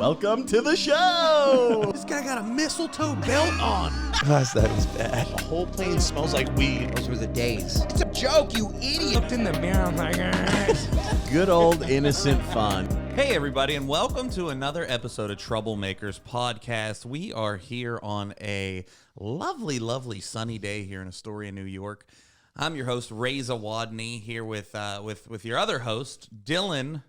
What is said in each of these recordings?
Welcome to the show. This guy got a mistletoe belt on. Gosh, that is bad. The whole plane smells like weed. Those were the days. It's a joke, you idiot. Looked in the mirror, I'm like, Good old innocent fun. Hey, everybody, and welcome to another episode of Troublemakers podcast. We are here on a lovely, lovely sunny day here in Astoria, New York. I'm your host, Ray Zawodni, here with your other host, Dylan,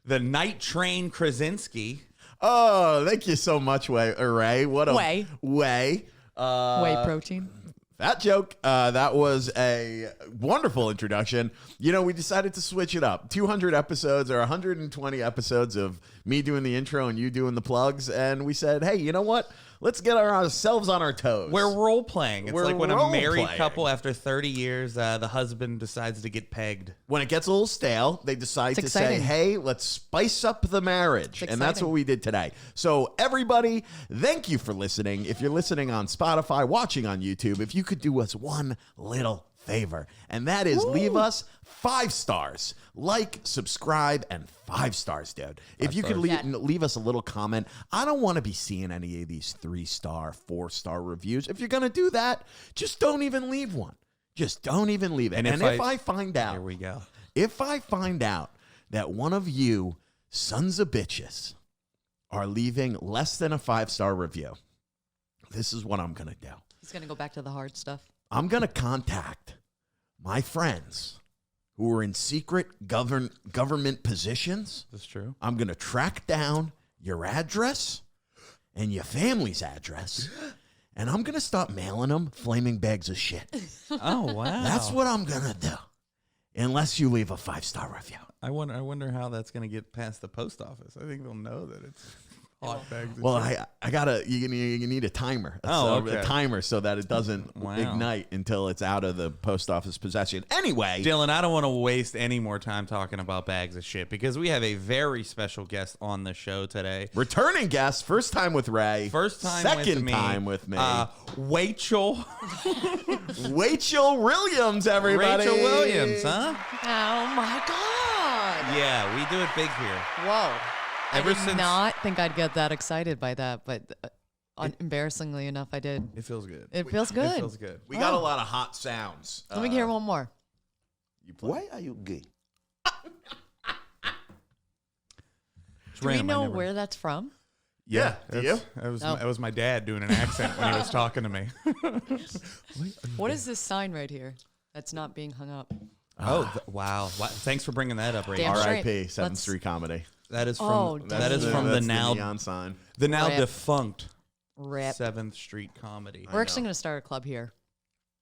the night train Krasinski. Oh, thank you so much, Ray. What a Whey. Whey Protein. That joke, that was a wonderful introduction. You know, we decided to switch it up. 200 episodes or 120 episodes of me doing the intro and you doing the plugs. And we said, hey, you know what? Let's get ourselves on our toes. We're role-playing. It's We're like when a married role-playing. couple, after 30 years, the husband decides to get pegged. When it gets a little stale, they decide to say, exciting. hey, let's spice up the marriage. It's And that's exciting. what we did today. So everybody, thank you for listening. If you're listening on Spotify, watching on YouTube, if you could do us one little favor, and that is leave us 5 stars. Like, subscribe, and 5 stars, dude. If you could leave us a little comment. I don't want to be seeing any of these 3-star, 4-star reviews. If you're going to do that, just don't even leave one. Just don't even leave it. And if I find out, Here we go. if I find out that one of you sons of bitches are leaving less than a 5-star review, this is what I'm going to do. He's going to go back to the hard stuff. I'm going to contact my friends who are in secret government positions. That's true. I'm going to track down your address and your family's address, and I'm going to start mailing them flaming bags of shit. Oh, wow. That's what I'm going to do, unless you leave a 5-star review. I wonder how that's going to get past the post office. I think they'll know that it's hot bags. Well, I gotta. You need a timer. Okay. A timer so that it doesn't Wow. ignite until it's out of the post office possession. Anyway, Dylan, I don't want to waste any more time talking about bags of shit because we have a very special guest on the show today. returning guest, first time with Ray, First time second with me. time with me. Rachel. Rachel Williams, everybody. Rachel Williams, huh? Oh, my God. Yeah, we do it big here. Whoa. Ever I did since- not think I'd get that excited by that, but embarrassingly enough, I did. It feels good. It feels good. It feels good. We got a lot of hot sounds. Let me hear one more. You play. Why are you gay? It's Do we random, I know never- where that's from? Yeah, do you? That was my dad doing an accent when he was talking to me. What is this sign right here that's not being hung up? Oh, wow. Thanks for bringing that up, Rachel. Damn straight. R.I.P. 7th Let's- Street Comedy. That is from Oh, that is damn. from the That's now neon sign. the now Rip. defunct Rip. 7th Street Comedy. We're actually going to start a club here.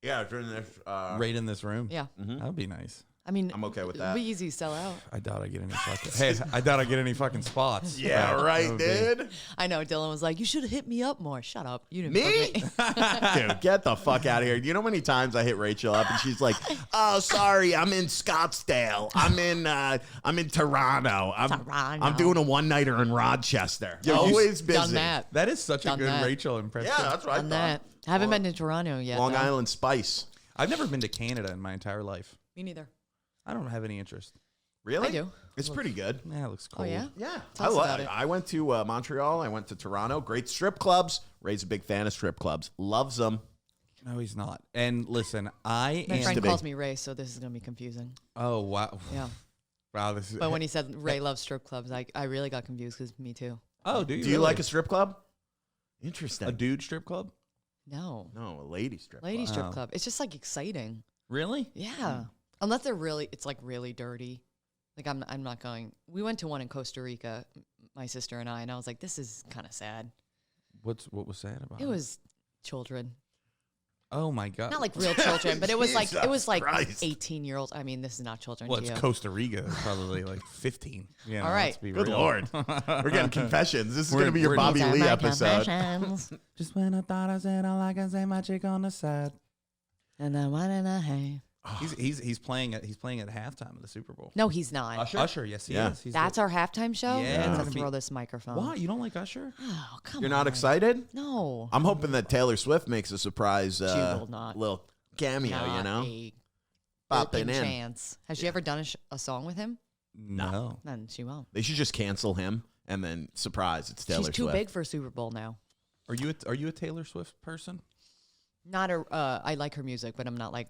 Yeah, during this. Right in this room. Yeah. That would be nice. I mean, I'm okay with it'll that. be easy to sell out. I doubt I get any fucking. Hey, I doubt I get any fucking spots. Yeah, That right, would be- dude. I know. Dylan was like, you should have hit me up more. Shut up. You didn't Me? fuck me. Dude, get the fuck out of here. You know how many times I hit Rachel up and she's like, oh, sorry, I'm in Scottsdale. I'm in Toronto. Toronto. I'm doing a one-nighter in Rochester. Yo, you Always busy. Done that. That is such a Done good that. Rachel impression. Yeah, that's right. Done that. I haven't been to Toronto yet. Long though. Island Spice. I've never been to Canada in my entire life. Me neither. I don't have any interest. Really? I do. It's pretty good. Yeah, it looks cool. Oh, yeah? Yeah. Tell us about it. I went to Montreal. I went to Toronto. Great strip clubs. Ray's a big fan of strip clubs. Loves them. No, he's not. And listen, I My am. friend to be. calls me Ray, so this is going to be confusing. Oh wow. Yeah. Wow. This is. But when he said Ray loves strip clubs, I really got confused because me too. Oh, do you? Do you really? like a strip club? Interesting. a dude strip club? No. No, a lady strip Lady club. strip Oh. club. It's just like exciting. Really? Yeah. Unless they're really, it's like really dirty. Like I'm not going. We went to one in Costa Rica, my sister and I was like, this is kind of sad. What was sad about It was children. Oh my god. Not like real children, but it was like Jesus Christ. 18-year-olds. I mean, this is not children Well, to it's you. Costa Rica. It's probably like 15. Yeah. All right. Let's be Good real. Lord. We're getting confessions. This is We're- going to be your we're- Bobby These are Lee my episode. confessions. Just when I thought I said all I can say, my chick on the side. And then what did I hey? He's playing at halftime of the Super Bowl. No, he's not. Usher, yes, he Yeah. is. He's That's our halftime show? Yeah, I'm it's going to gonna throw be- this microphone. Why? You don't like Usher? Oh, come You're on. not excited? No. I'm hoping that Taylor Swift makes a surprise will not. little cameo, Not you know? a Popping freaking in. chance. Has she ever done a song with him? No. Then she won't. They should just cancel him and then surprise, it's Taylor She's too Swift. big for Super Bowl now. Are you a Taylor Swift person? Not a. I like her music, but I'm not like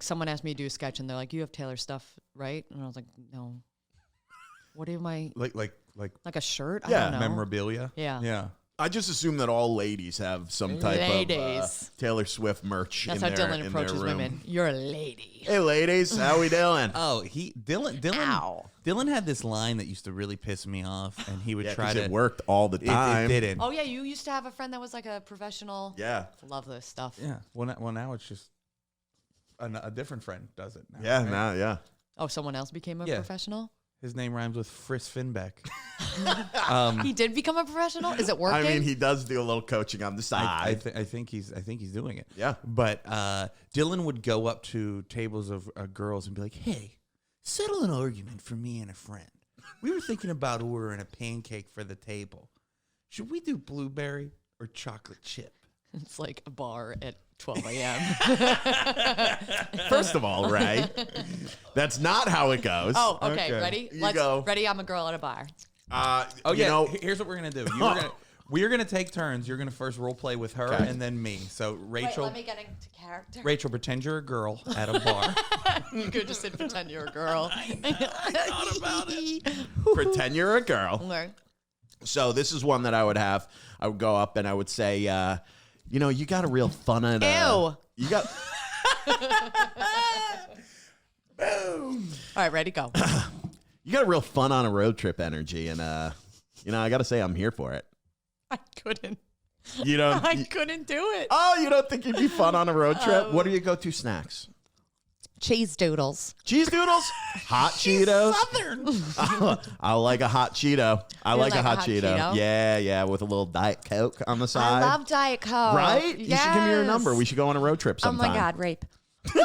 someone asked me to do a sketch, and they're like, "You have Taylor stuff, right?" And I was like, "No." What am I Like like a shirt? Yeah, I don't know. memorabilia? Yeah. Yeah. I just assume that all ladies have some type of Ladies. Taylor Swift merch. That's in how their, Dylan in approaches their room. women. You're a lady. Hey, ladies, how we doing? Oh, Dylan Ow. Dylan had this line that used to really piss me off, and he would Yeah, try 'cause to. it worked all the time. It didn't. Oh yeah, you used to have a friend that was like a professional. Yeah, Love this stuff. Yeah. Well, now it's just a different friend does it. Now, yeah, right? nah, yeah. Oh, someone else became a Yeah. professional. His name rhymes with Friss Finbeck. He did become a professional. Is it working? I mean, he does do a little coaching on the side. I think he's doing it. Yeah. But Dylan would go up to tables of girls and be like, "Hey, settle an argument for me and a friend. We were thinking about ordering a pancake for the table. Should we do blueberry or chocolate chip?" It's like a bar at 12 a.m. First of all, Ray, that's not how it goes. Oh, okay. Okay. Ready? You go. Ready? I'm a girl at a bar. Oh you yeah. know, Here's what we're gonna do. We're gonna take turns. You're gonna first role play with her Okay. and then me. So Wait, Rachel, let me get into character. Rachel, pretend you're a girl at a bar. You could just sit pretend you're a girl. thought about it. pretend you're a girl. Okay. So this is one that I would have. I would go up and I would say, you got a real fun at. Ew. You got. All right, ready? Go. You got a real fun on a road trip energy, and I got to say I'm here for it. I couldn't. You don't. I couldn't do it. Oh, you don't think you'd be fun on a road trip? What are your go-to snacks? Cheese doodles. Cheese doodles, hot Cheetos. I like a hot Cheeto. I like a hot Cheeto. Cheeto? Yeah, with a little Diet Coke on the side. I love Diet Coke. Right? You should give me your number. Yes. We should go on a road trip Oh sometime. my God, rape. All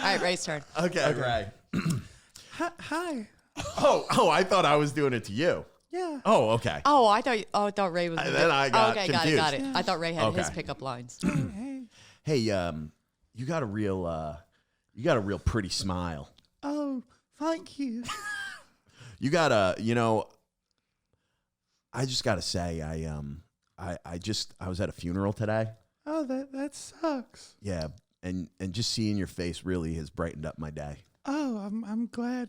right, Ray's turn. Okay, Ray. Hi. Oh, I thought I was doing it to you. Yeah. Oh, okay. Oh, I thought Ray was. Then I got okay, confused. got it. I thought Ray had his Okay. pickup lines. Hey, you got a real pretty smile. Oh, thank you. You got a, I just got to say, I was at a funeral today. Oh, that sucks. Yeah, and just seeing your face really has brightened up my day. Oh, I'm glad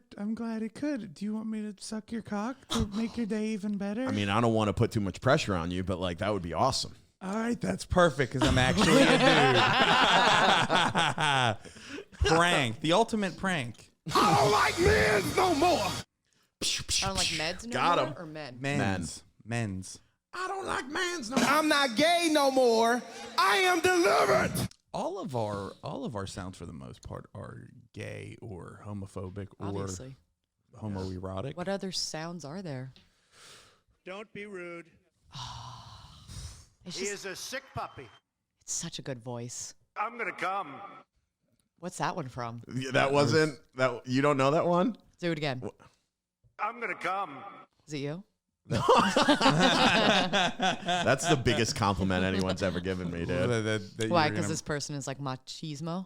it could. Do you want me to suck your cock to make your day even better? I mean, I don't want to put too much pressure on you, but like that would be awesome. all right, that's Perfect, because I'm actually a dude. Prank. The ultimate prank. I don't like men no more. I don't like meds no Got more, him. or men. Men's. I don't like mans no. I'm not gay no more. I am delivered. All of our sounds for the most part are gay or homophobic or Obviously. homoerotic. What other sounds are there? Don't be rude. It's He just is a sick puppy. it's such a good voice. I'm gonna come. What's that one from? That wasn't that. You don't know that one? Do it again. I'm gonna come. Is it you? That's the biggest compliment anyone's ever given me, dude. Why? Because this person is like machismo.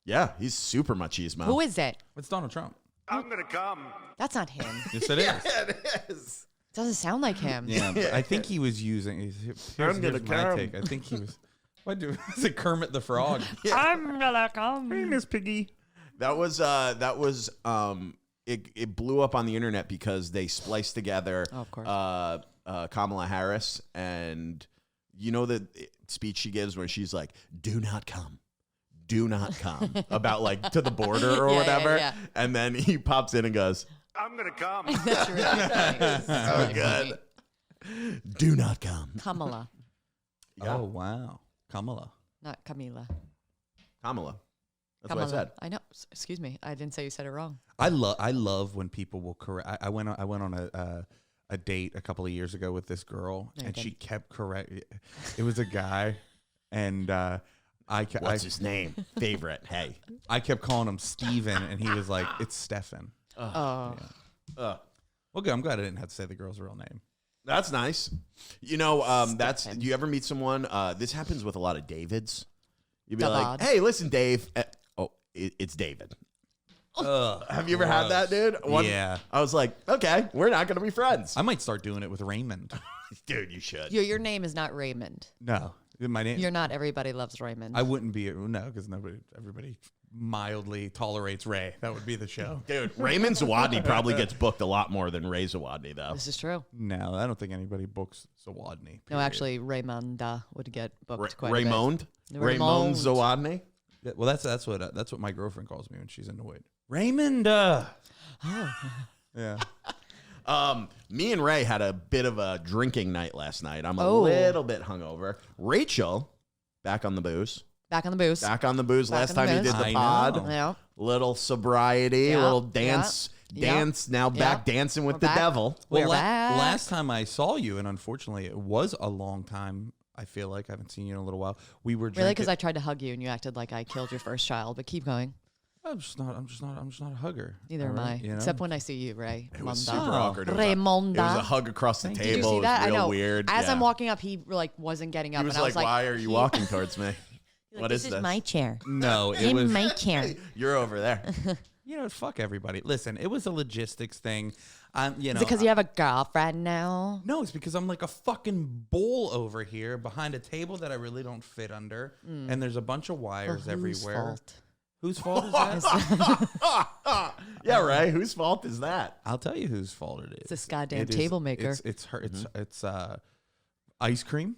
Yeah, he's super machismo. Who is it? It's Donald Trump. I'm gonna come. That's not him. Yes, it is. It is. Doesn't sound like him. Yeah, but I think he was using. Here's gonna my come. take. I think he was. What do? Is it Kermit the Frog? I'm gonna come. Miss Piggy. That was it blew up on the internet because they spliced together Oh, of course. Kamala Harris, and you know the speech she gives where she's like, do not come about like to the border or Yeah, whatever. yeah. And then he pops in and goes, I'm gonna come. That's really funny. That's really good. funny. do not come. Kamala, Yeah. Oh wow, Kamala. not Camila. Kamala. That's Kamala. what I said. I know. Excuse me. I didn't say you said it wrong. I love when people will correct. I went on a date a couple of years ago with this girl, No, you and she didn't. kept correct. It was a guy, and What's his name? Favorite. Hey. I kept calling him Steven, and he was like, "It's Stefan." Oh, Uh, Well, good. I'm glad I didn't have to say the girl's real name. That's nice. You know, that's. Do you ever meet someone? This happens with a lot of Davids. You'd be like, Davad. "Hey, listen, Dave." It's David. Have you ever had that, dude? Yeah. I was like, okay, we're not going to be friends. I might start doing it with Raymond. Dude, you should. Your name is not Raymond. No, my name. You're not Everybody Loves Raymond. I wouldn't be. No, because everybody mildly tolerates Ray. That would be the show. Dude, Raymond Zawodni probably gets booked a lot more than Ray Zawodni, though. This is true. No, I don't think anybody books Zawodni. No, actually, Raymond would get booked quite Raymond? a bit. Raymond Zawodni? Yeah, well, that's what my girlfriend calls me when she's annoyed. Raymond. Yeah. Me and Ray had a bit of a drinking night last night. I'm a Oh. little bit hungover. Rachel, back on the booze. Back on the booze. Back on the booze. Back Last on the time you booze. did the I pod. know. Yeah. Little sobriety, Yeah, little dance. yeah, Dance. Now back dancing with We're the back. devil. We're Well, back. last time I saw you, and unfortunately it was a long time. I feel like I haven't seen you in a little while. We were Really? drinking. Because I tried to hug you and you acted like I killed your first child. But keep going. I'm just not a hugger. Neither am all I. right, you know? Except when I see you, Ray. It was Monda. super awkward. It was, Raymonda. it was a hug across the Did you table. Did you see that? It was I real know. weird. As Yeah. I'm walking up, he wasn't getting up, He was and I was like, why are you walking towards me? What is this this? is my chair. No, it was. my chair. You're over there. You know, fuck everybody. Listen, it was a logistics thing. You know, Is it because you have a girlfriend now? No, it's because I'm like a fucking bull over here behind a table that I really don't fit under, and there's a bunch of wires Well, whose everywhere. fault? Whose fault is that? Yeah, Ray. Whose fault is that? I'll tell you whose fault it is. It's this goddamn It is- table maker. It's her. It's ice cream.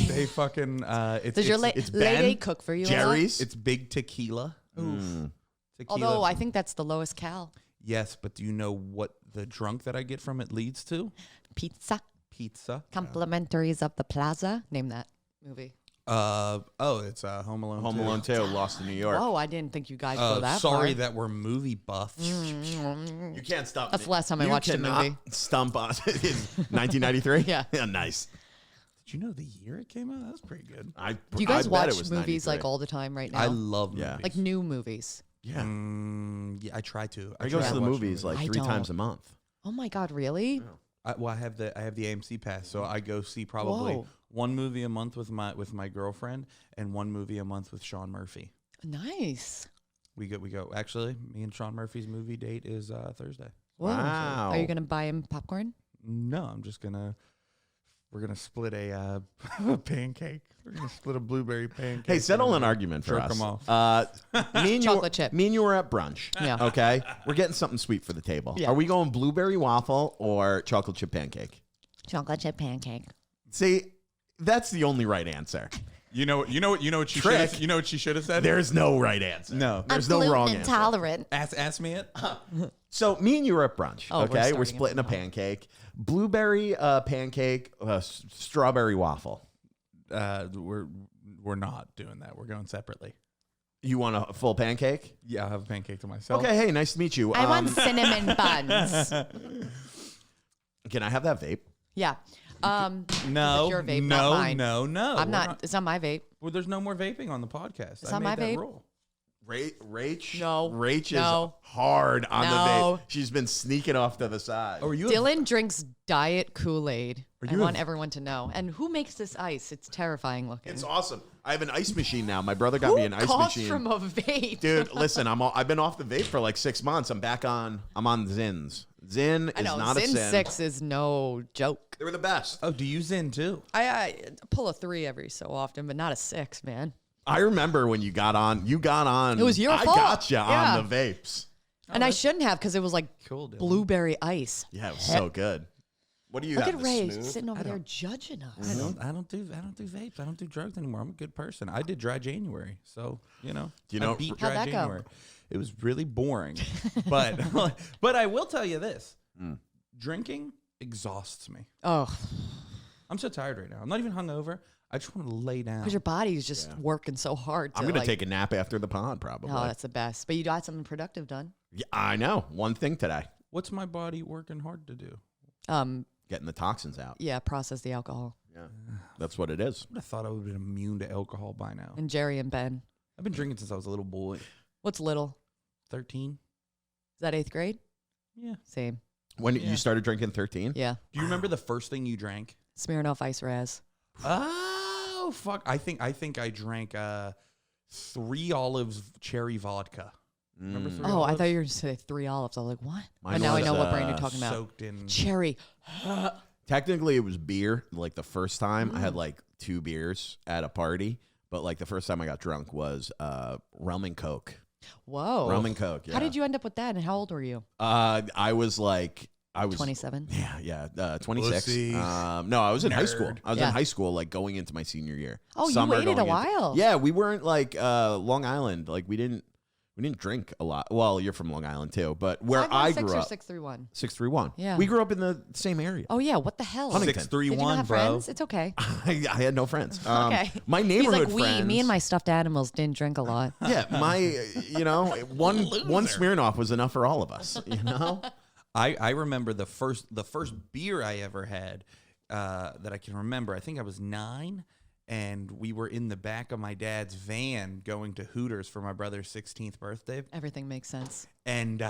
They fucking. Does your it's lady Ben, cook for you? a lot? Jerry's. It's big tequila. Oof. Tequila. Although I think that's the lowest cal. Yes, but do you know what the drunk that I get from it leads to? Pizza. Pizza. Complimentaries of the Plaza. Name that movie. It's Home Alone. Home 2. Alone 2, Lost in New York. Oh, I didn't think you guys go that Sorry far. that we're movie buffs. You can't stop. That's the last time I watched a cannot movie. Stump on 1993. Yeah. Nice. Did you know the year it came out? That's pretty good. Do you guys I bet watch it was movies 93. like all the time right now? I love Yeah. movies. like new movies. Yeah. Yeah, I try to. I go try to the watch movies like I 3 times don't. a month. Oh my God, really? I have the AMC pass, so I go see probably Whoa. one movie a month with my girlfriend and one movie a month with Sean Murphy. Nice. We go. Actually, me and Sean Murphy's movie date is Thursday. Whoa. Wow. Are you gonna buy him popcorn? No, I'm just gonna. We're gonna split a pancake. We're gonna split a blueberry pancake. Hey, settle an argument for Jerk us. 'em off. Me and Chocolate chip. Me and you were at brunch. Yeah. Okay. We're getting something sweet for the table. Yeah. Are we going blueberry waffle or chocolate chip pancake? Chocolate chip pancake. See, that's the only right answer. You know what she Trick. should. You know what she should have said. There's no right answer. No. There's no wrong answer. intolerant. Ask me it. So me and you were at brunch. Oh, we're Okay, we're starting splitting a it. pancake, blueberry pancake, strawberry waffle. We're not doing that. We're going separately. You want a full pancake? Yeah, I'll have a pancake to myself. Okay. Hey, nice to meet you. I want cinnamon buns. Can I have that vape? Yeah. No, It's your vape, no, not mine. no. I'm We're not. It's not my vape. Well, there's no more vaping on the podcast. It's I not made my that vape. rule. Rach? No. Rach No. is hard on the No. vape. She's been sneaking off to the side. Oh, are you? Dylan drinks Diet Kool-Aid. I you want a- everyone to know. And who makes this ice? It's terrifying looking. It's awesome. I have an ice machine now. My brother got me an ice coughs machine. from a vape? Dude, listen, I've been off the vape for like 6 months. I'm on Zins. Zin I is know. not a Zin sin. 6 is no joke. They were the best. Oh, do you Zin too? I pull a 3 every so often, but not a 6, man. I remember when you got on. It was your I fault. got you Yeah. on the vapes. And I shouldn't have because it was like Cool, Dylan. blueberry ice. Yeah, it was so good. What do you Look have? at the Ray smooth? sitting over there judging us. I don't do vapes. I don't do drugs anymore. I'm a good person. I did dry January, so Do you I know- beat How'd dry that go? January. It was really boring, but I will tell you this: drinking exhausts me. Oh, I'm so tired right now. I'm not even hungover. I just want to lay down. because your body's just working so hard. I'm going to take a nap after the pod, probably. Oh, that's the best. But you got something productive done. Yeah, I know. One thing today. What's my body working hard to do? Getting the toxins out. Yeah, process the alcohol. Yeah. That's what it is. I would have thought I would have been immune to alcohol by now. And Jerry and Ben. I've been drinking since I was a little boy. What's little? 13. Is that 8th grade? Yeah. Same. When you started drinking 13? Yeah. Do you remember the first thing you drank? Smirnoff Ice Raz. Oh fuck! I think I drank 3 olives cherry vodka. Remember Three Oh, I Olives? thought you were going to say 3 olives. I was like, what? Mine But now I was, know what brand you're talking about. Soaked in. Cherry. Technically, it was beer. Like the first time, I had like 2 beers at a party. But like the first time I got drunk was rum and Coke. Whoa. Rum and Coke. Yeah. How did you end up with that, and how old were you? I was 27? Yeah, 26. Pussy. No, I was in high school. Nerd. I was Yeah. in high school, like going into my senior year. Oh, you Summer waited a going while. Yeah, we weren't like Long Island. Like we didn't drink a lot. Well, you're from Long Island too, but where I 516 grew or up, 631? 631. Yeah. we grew up in the same area. Oh, yeah. What the hell? Huntington. 631, Did you not have bro. friends? It's okay. I had no friends. Okay. My He's neighborhood like, friends. me and my stuffed animals didn't drink a lot. Yeah, one Smirnoff was enough for all of us. You know. I remember the first beer I ever had that I can remember. I think I was 9, and we were in the back of my dad's van going to Hooters for my brother's 16th birthday. Everything makes sense. And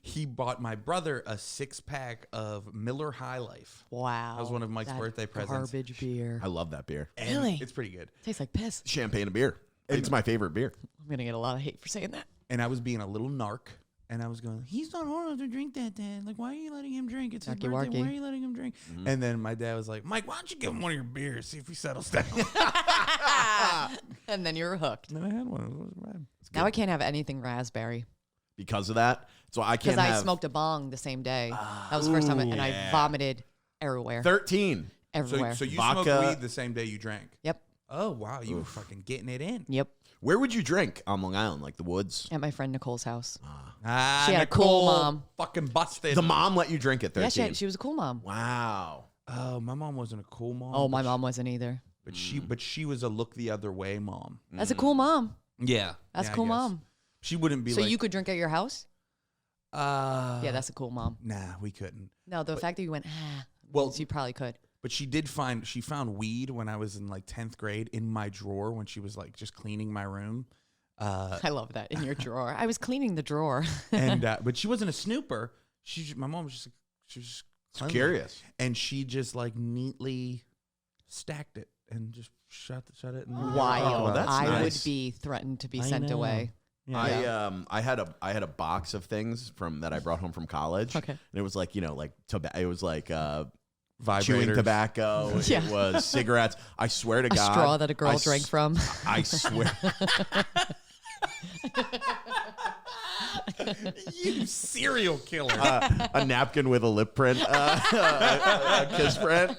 he bought my brother a 6-pack of Miller High Life. Wow. That was one of Mike's That birthday presents. Garbage beer. I love that beer. And Really? It's pretty good. Tastes like piss. Champagne and beer. It's my favorite beer. I'm going to get a lot of hate for saying that. And I was being a little narc. And I was going, he's not old enough to drink that, Dad. Like, why are you letting him drink? It's his Narky birthday. warky. Why are you letting him drink? And then my dad was like, Mike, why don't you give him one of your beers, see if he settles down. And then you're hooked. And I had one. It was rad. Now I can't have anything raspberry Because of that, so I because can't I have smoked a bong the same day. That was the first time, and I vomited everywhere. 13. Everywhere. So you Vodka. smoked weed the same day you drank? Yep. Oh, wow. You were fucking getting it in. Yep. Where would you drink on Long Island? Like the woods? At my friend Nicole's house. Ah, She had a cool mom. Fucking busted. The mom let you drink at 13. Yeah, she was a cool mom. Wow. Oh, my mom wasn't a cool mom. Oh, my mom wasn't either. But she was a look the other way mom. That's a cool mom. Yeah. That's yeah, a cool I guess. mom. She wouldn't be So like. you could drink at your house? Yeah, That's a cool mom. Nah, we couldn't. No, the fact that you went, Well- means you probably could. But she found weed when I was in like 10th grade in my drawer when she was like just cleaning my room. I love that in your drawer. I was cleaning the drawer. And but she wasn't a snooper. My mom was she was just cleanly. Curious. And she just like neatly stacked it and just shut it. And Wild. that's I nice. would be threatened to be I sent know. away. Yeah. I had a box of things that I brought home from college. Okay. And it was like, like it was like Vibrators. chewing tobacco. Yeah. It was cigarettes. I swear to A God. straw that a girl I drank from. I swear. You serial killer. A napkin with a lip print, a kiss print.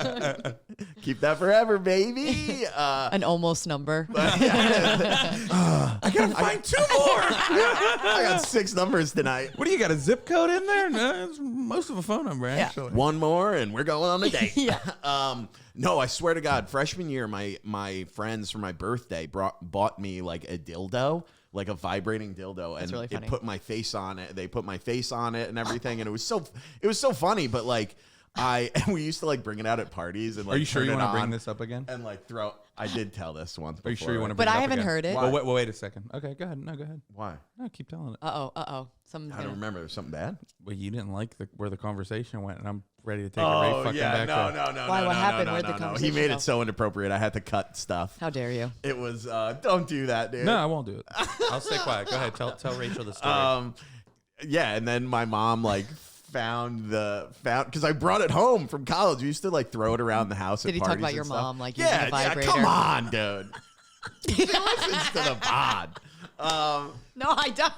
Keep that forever, baby. An almost number. I gotta find 2 more. I got 6 numbers tonight. What do you got? A zip code in there? No, it's most of a phone number actually. One more, and we're going on a date. Yeah. No, I swear to God, freshman year, my friends for my birthday bought me like a dildo, like a vibrating dildo, and really it funny. put my face on it. They put my face on it and everything, and it was so funny. But like, we used to like bring it out at parties and like. Are you sure turn you it want to bring on this up again? And like throw. I did tell this once. Are you sure you want to? But bring it I up haven't again? heard it. Well, wait a second. Okay, go ahead. No, go ahead. Why? No, keep telling it. Uh-oh. Something's I don't gonna... remember. There's something bad. Well, you didn't like where the conversation went, and I'm ready to take it right fucking back there. no. Why, what happened? Where'd the He conversation made go? it so inappropriate. I had to cut stuff. How dare you? It was. Don't do that, dude. No, I won't do it. I'll stay quiet. Go ahead. Tell Rachel the story. Yeah, and then my mom like found because I brought it home from college. We used to like throw it around the house. Did at he talk parties about and your stuff. mom, like, using yeah, a vibrator? Yeah, come on, dude. He listens to the pod. No, I don't.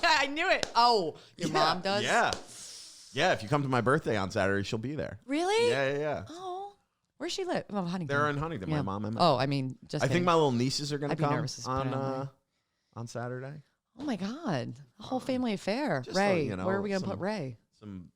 I knew it. Oh, your mom does? Yeah. If you come to my birthday on Saturday, she'll be there. Really? Yeah. Oh, where's she live? Oh, Huntington. They're in Huntington. Yeah. My mom and Oh, I mean, just I think kidding. my little nieces are gonna I'd be come nervous to put it on on Saturday. Oh my God, a whole family affair. Just Ray, you know, where are we gonna some- put Ray? Some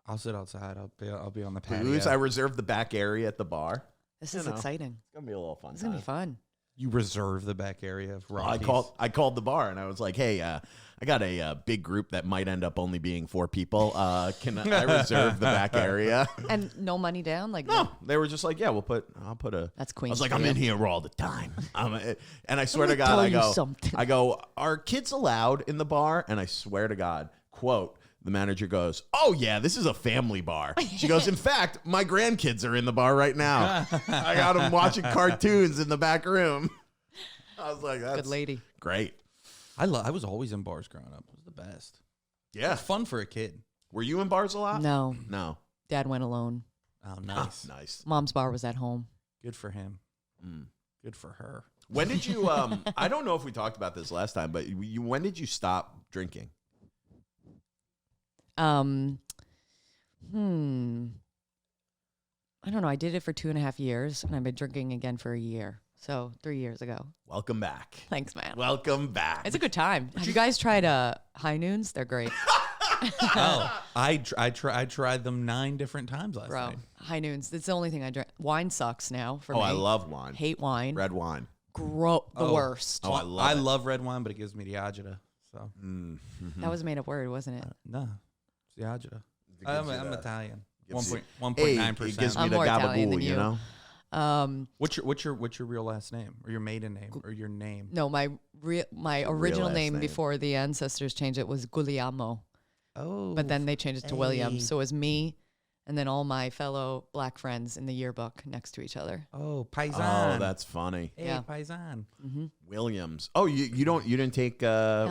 I'll sit outside. I'll be on the patio. booze. I reserved the back area at the bar. This You is know. exciting. It's gonna be a little fun. This is gonna be fun. You reserve the back area of I Rockies. I called the bar and I was like, "Hey, I got a big group that might end up only being 4 people. Can I reserve the back area?" And no money down, like No, they were just like, "Yeah, I'll put a." That's I Queens was like, for "I'm you. in here all the time." And I swear to me God, tell I you go, something. "Are kids allowed in the bar?" And I swear to God, quote. The manager goes, "Oh yeah, this is a family bar." She goes, "In fact, my grandkids are in the bar right now. I got them watching cartoons in the back room." I was like, "That's Good lady. great." I was always in bars growing up. It was the best. It Yeah. was fun for a kid. Were you in bars a lot? No, No. Dad went alone. Oh, nice. Nice. Mom's bar was at home. Good for him. Mm. Good for her. When did you? I don't know if we talked about this last time, but when did you stop drinking? I don't know. I did it for 2.5 years, and I've been drinking again for a year. So 3 years ago. Welcome back. Thanks, man. Welcome back. It's a good time. Have you guys tried High Noons? They're great. Oh, I tried them 9 different times last Bro, night. High Noons. It's the only thing I drink. Wine sucks now for Oh, me. I love wine. Hate wine. Red wine. The Oh. worst. Oh, I love it. red wine, but it gives me the agita. So That was a made up word, wasn't it? no, it's the agita. It gives I'm you that- Italian. gives you- 1.9%. It gives me I'm the more Italian than gabagool, you you. know? What's your real last name or your maiden name or your name? No, my original last name name. before the ancestors changed it was Guglielmo. Oh, But then they changed it to William. hey. So it was me and then all my fellow black friends in the yearbook next to each other. oh, paisan. Oh, that's funny. hey, Yeah. paisan. Williams. Oh, you didn't take when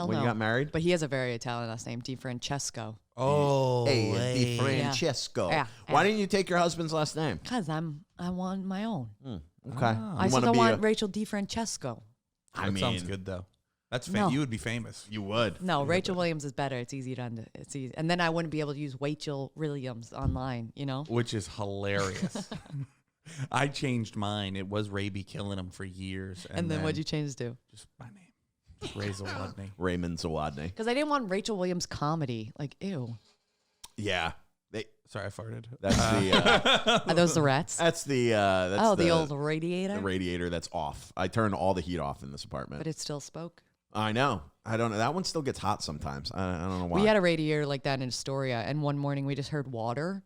you no. got married? But he has a very Italian last name, Di Francesco. Oh, Hey, Di Francesco. Yeah. Why didn't you take your husband's last name? Because I want my own. Okay. I said I want Rachel Di Francesco. I That mean, sounds good though. That's No. You would be famous. You would. No, Rachel Williams is better. It's easy to it's easy. And then I wouldn't be able to use Rachel Williams online, you know? Which is hilarious. I changed mine. It was Ray B. Killing him for years. And then what'd you change it to? Just my name. Just Ray Zawodni. Raymond Zawodni. Because I didn't want Rachel Williams comedy. Like, ew. Yeah. Sorry, I farted. That's the Are those the rats? that's the the old radiator? the radiator that's off. I turned all the heat off in this apartment. But it still spoke. I know. I don't know. That one still gets hot sometimes. I don't know why. We had a radiator like that in Astoria, and one morning we just heard water,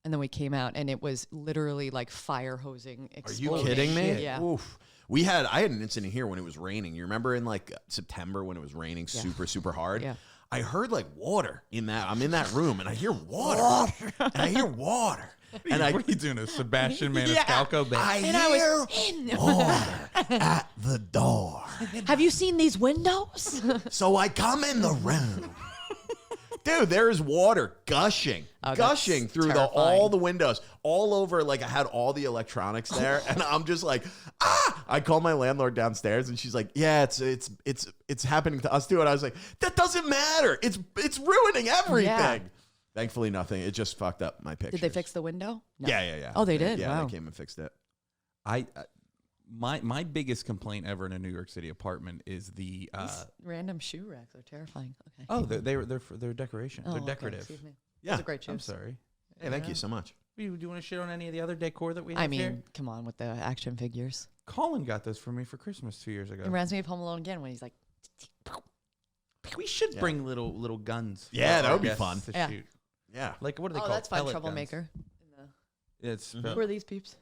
and then we came out, and it was literally like fire hosing. Are you Exploding. kidding me? Yeah. Oof. I had an incident here when it was raining. You remember in like September when it was raining super hard? Yeah. I heard like water in that. I'm in that room and I hear water. And I hear water. And what are you doing? A Sebastian Maniscalco bit? I And I hear was water at the door. Have you seen these windows? So I come in the room. Dude, there is water gushing that's through terrifying. all the windows, all over. Like I had all the electronics there, and I'm just like, ah! I call my landlord downstairs, and she's like, yeah, it's happening to us too. And I was like, that doesn't matter. It's ruining everything. Yeah. Thankfully, nothing. It just fucked up my pictures. Did they fix the window? No. Yeah. Oh, they did? Yeah, Wow. they came and fixed it. My biggest complaint ever in a New York City apartment is the These random shoe racks are terrifying. Okay. they're decoration. Oh, they're okay, decorative. excuse me. Yeah. Those are great shoes. I'm sorry. Hey, thank you so much. Do you want to shit on any of the other decor that we have I mean, here? come on with the action figures. Colin got those for me for Christmas 2 years ago. It reminds me of Home Alone again when he's like, We should bring little guns. Yeah, for that our would be guests fun. To Yeah. shoot. Yeah. Like what are they oh, called? that's fine, Pellet guns. troublemaker. It's Who are these peeps?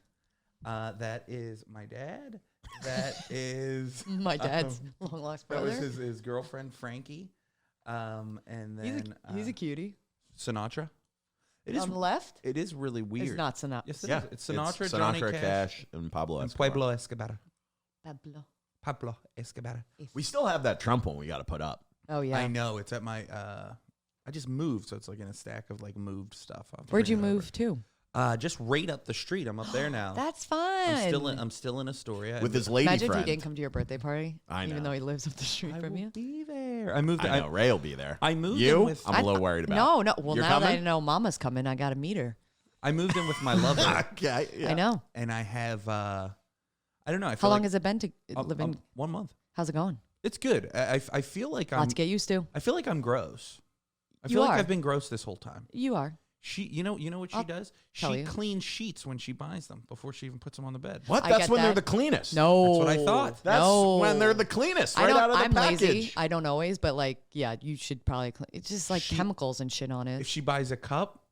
that is my dad. That is My dad's long lost that brother. was his girlfriend Frankie. And then He's a cutie. Sinatra. It On the left? It is really weird. It's not Sinatra. Yes, it Yeah. is. It's Sinatra, Johnny Cash, and Pablo and Escobar. Pueblo Escobar. Pablo. Pablo Escobar. We still have that Trump one we got to put up. Oh, yeah. I know. It's at my. I just moved, so it's like in a stack of like moved stuff. I'll have to Where'd bring you it over. move to? Just right up the street. I'm up there now. That's fun. I'm still in Astoria. With his lady Imagine friend. if he didn't come to your birthday party. I Even know. though he lives up the street I from will you. be there. I moved. I know. Ray will be there. I moved You? in with. I'm a little worried about. No. Well, You're now that I coming? know Mama's coming, I got to meet her. I moved in with my lover, Okay. Yeah. I know. and I have. I don't know. I How feel long like has it been to live in? 1 month. How's it going? It's good. I feel like I'm. Lots to get used to. I feel like I'm gross. I You feel like are. I've been gross this whole time. You are. She, you know what she I'll does? tell She you. cleans sheets when she buys them before she even puts them on the bed. What? I That's get when they're that. the cleanest. No. That's what I thought. That's no. when they're the cleanest, right I don't, out of the I'm package. lazy. I don't always, but like, yeah, you should probably. It's just like She- chemicals and shit on If it. she buys a cup,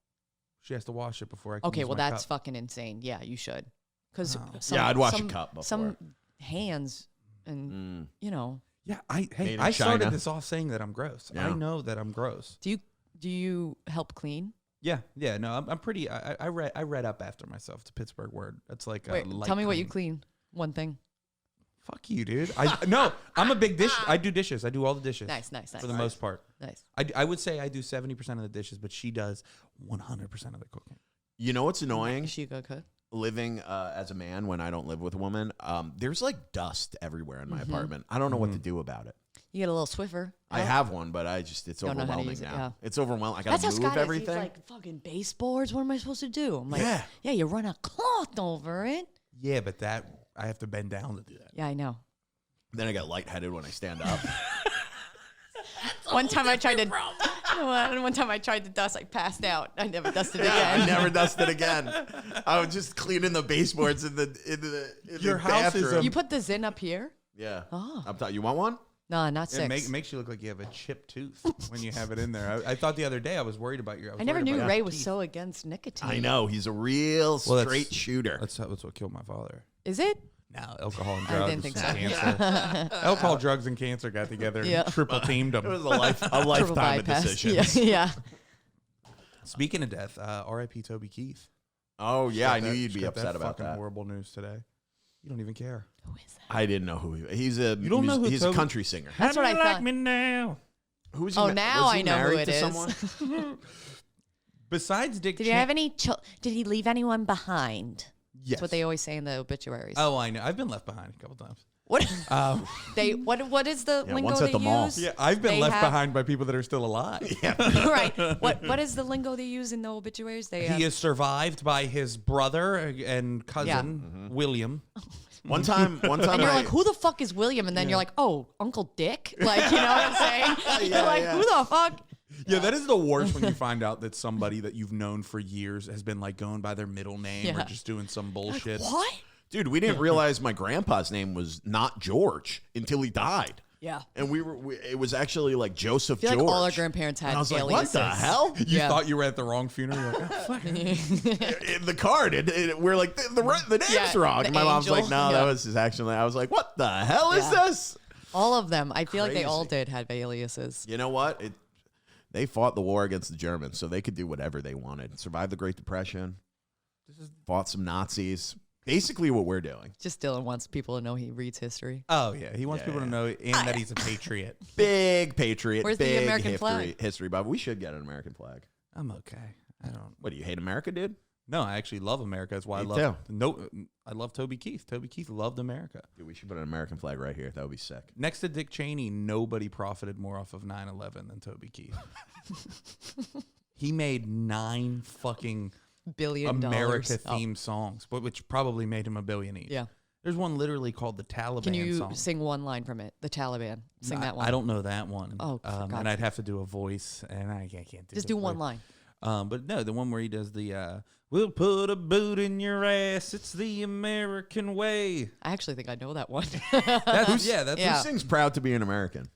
she has to wash it before I can Okay, use well, my that's cup. fucking insane. Yeah, you should. Because Oh. Yeah, I'd wash a cup before. Some hands and you know. Yeah, Made in I started China. this off saying that I'm gross. Yeah. I know that I'm gross. Do you help clean? Yeah. No, I'm pretty. I read up after myself. The Pittsburgh word. It's like Wait, light tell me what you clean. clean. One thing. Fuck you, dude. I'm a big dish. I do dishes. I do all the dishes. Nice. For the most part. Nice. I would say I do 70% of the dishes, but she does 100% of the cooking. You know what's annoying? Is she a good cook? Living as a man when I don't live with a woman, there's like dust everywhere in my apartment. I don't know what to do about it. You get a little Swiffer. I have one, but it's Don't know how to overwhelming use it, now. yeah. It's overwhelming. I That's gotta how move Scott everything. is. He's like, fucking baseboards. What am I supposed to do? I'm like, Yeah. yeah, you run a cloth over it. Yeah, but I have to bend down to do that. Yeah, I know. Then I get lightheaded when I stand up. One time I tried to dust, I passed out. I never dusted Yeah, again. I never dusted again. I was just cleaning the baseboards in Your the house is bathroom. You put the Zin up here? Yeah. Oh. You want one? No, not It six. makes you look like you have a chipped tooth when you have it in there. I thought the other day I was worried about your. I never knew worried about Ray your was teeth. so against nicotine. I know. He's a real Well, straight shooter. That's what killed my father. Is it? No, alcohol and I drugs. didn't think so. and cancer. Alcohol, drugs, and cancer got together Yeah. and triple teamed them. It was a lifetime Triple of bypass. decisions. Yeah. Speaking of death, R.I.P. Toby Keith. Oh, yeah. I Got knew that- you'd be got upset about fucking that. horrible news today. You don't even care. Who is that? I didn't know who he was. He's a, You don't know who he's a Toby- country singer. That's what I thought. me now. Who's Oh, he now was he I know who married it to is. someone? Besides Dick Did he have any? Did he leave anyone behind? Yes. That's what they always say in the obituaries. Oh, I know. I've been left behind a couple times. What? Um, What is the Yeah, lingo once at they the mall. use? yeah, I've been They left have- behind by people that are still alive. Right. What is the lingo they use in the obituaries? They He is survived by his brother and cousin, William. One time and you're I, like, who the fuck is William? And then you're like, oh, Uncle Dick. Like, you know what I'm saying? You're like, who the fuck? Yeah, that is the worst when you find out that somebody that you've known for years has been like going by their middle name or Yeah. just doing some bullshit. What? dude, we didn't realize my grandpa's name was not George until he died. Yeah. And it was actually like Joseph I feel George. like all our grandparents had and I was like, aliases. what the hell? You Yeah. thought you were at the wrong funeral. You're like, oh, fuck. In the card, we're like, the name's Yeah, wrong. the And my mom's angel. like, no, Yeah. that was his actual name. I was like, what the hell is Yeah. this? All of them. I feel like they all Crazy. did have aliases. You know what? They fought the war against the Germans, so they could do whatever they wanted. Survived the Great Depression. Fought some Nazis. Basically what we're doing. Just Dylan wants people to know he reads history. Oh, yeah. He wants people to know and that he's a patriot. Big patriot. Where's the big American flag? history buff. We should get an American flag. I'm okay. I don't. What, do you hate America, dude? No, I actually love America. That's why Me I too. love. No, I love Toby Keith. Toby Keith loved America. Dude, we should put an American flag right here. That would be sick. Next to Dick Cheney, nobody profited more off of 9/11 than Toby Keith. He made 9 fucking $1 billion. America-themed songs, which probably made him $1 billion each. Yeah. There's one literally called the Taliban Can you song. sing one line from it? The Taliban. Sing that one. I don't know that one. Oh, for God's and I'd have to do a voice, and I can't do Just the do one voice. line. But no, the one where he does the "We'll put a boot in your ass. It's the American way." I actually think I know that one. That's Yeah. Who sings Proud to be an American?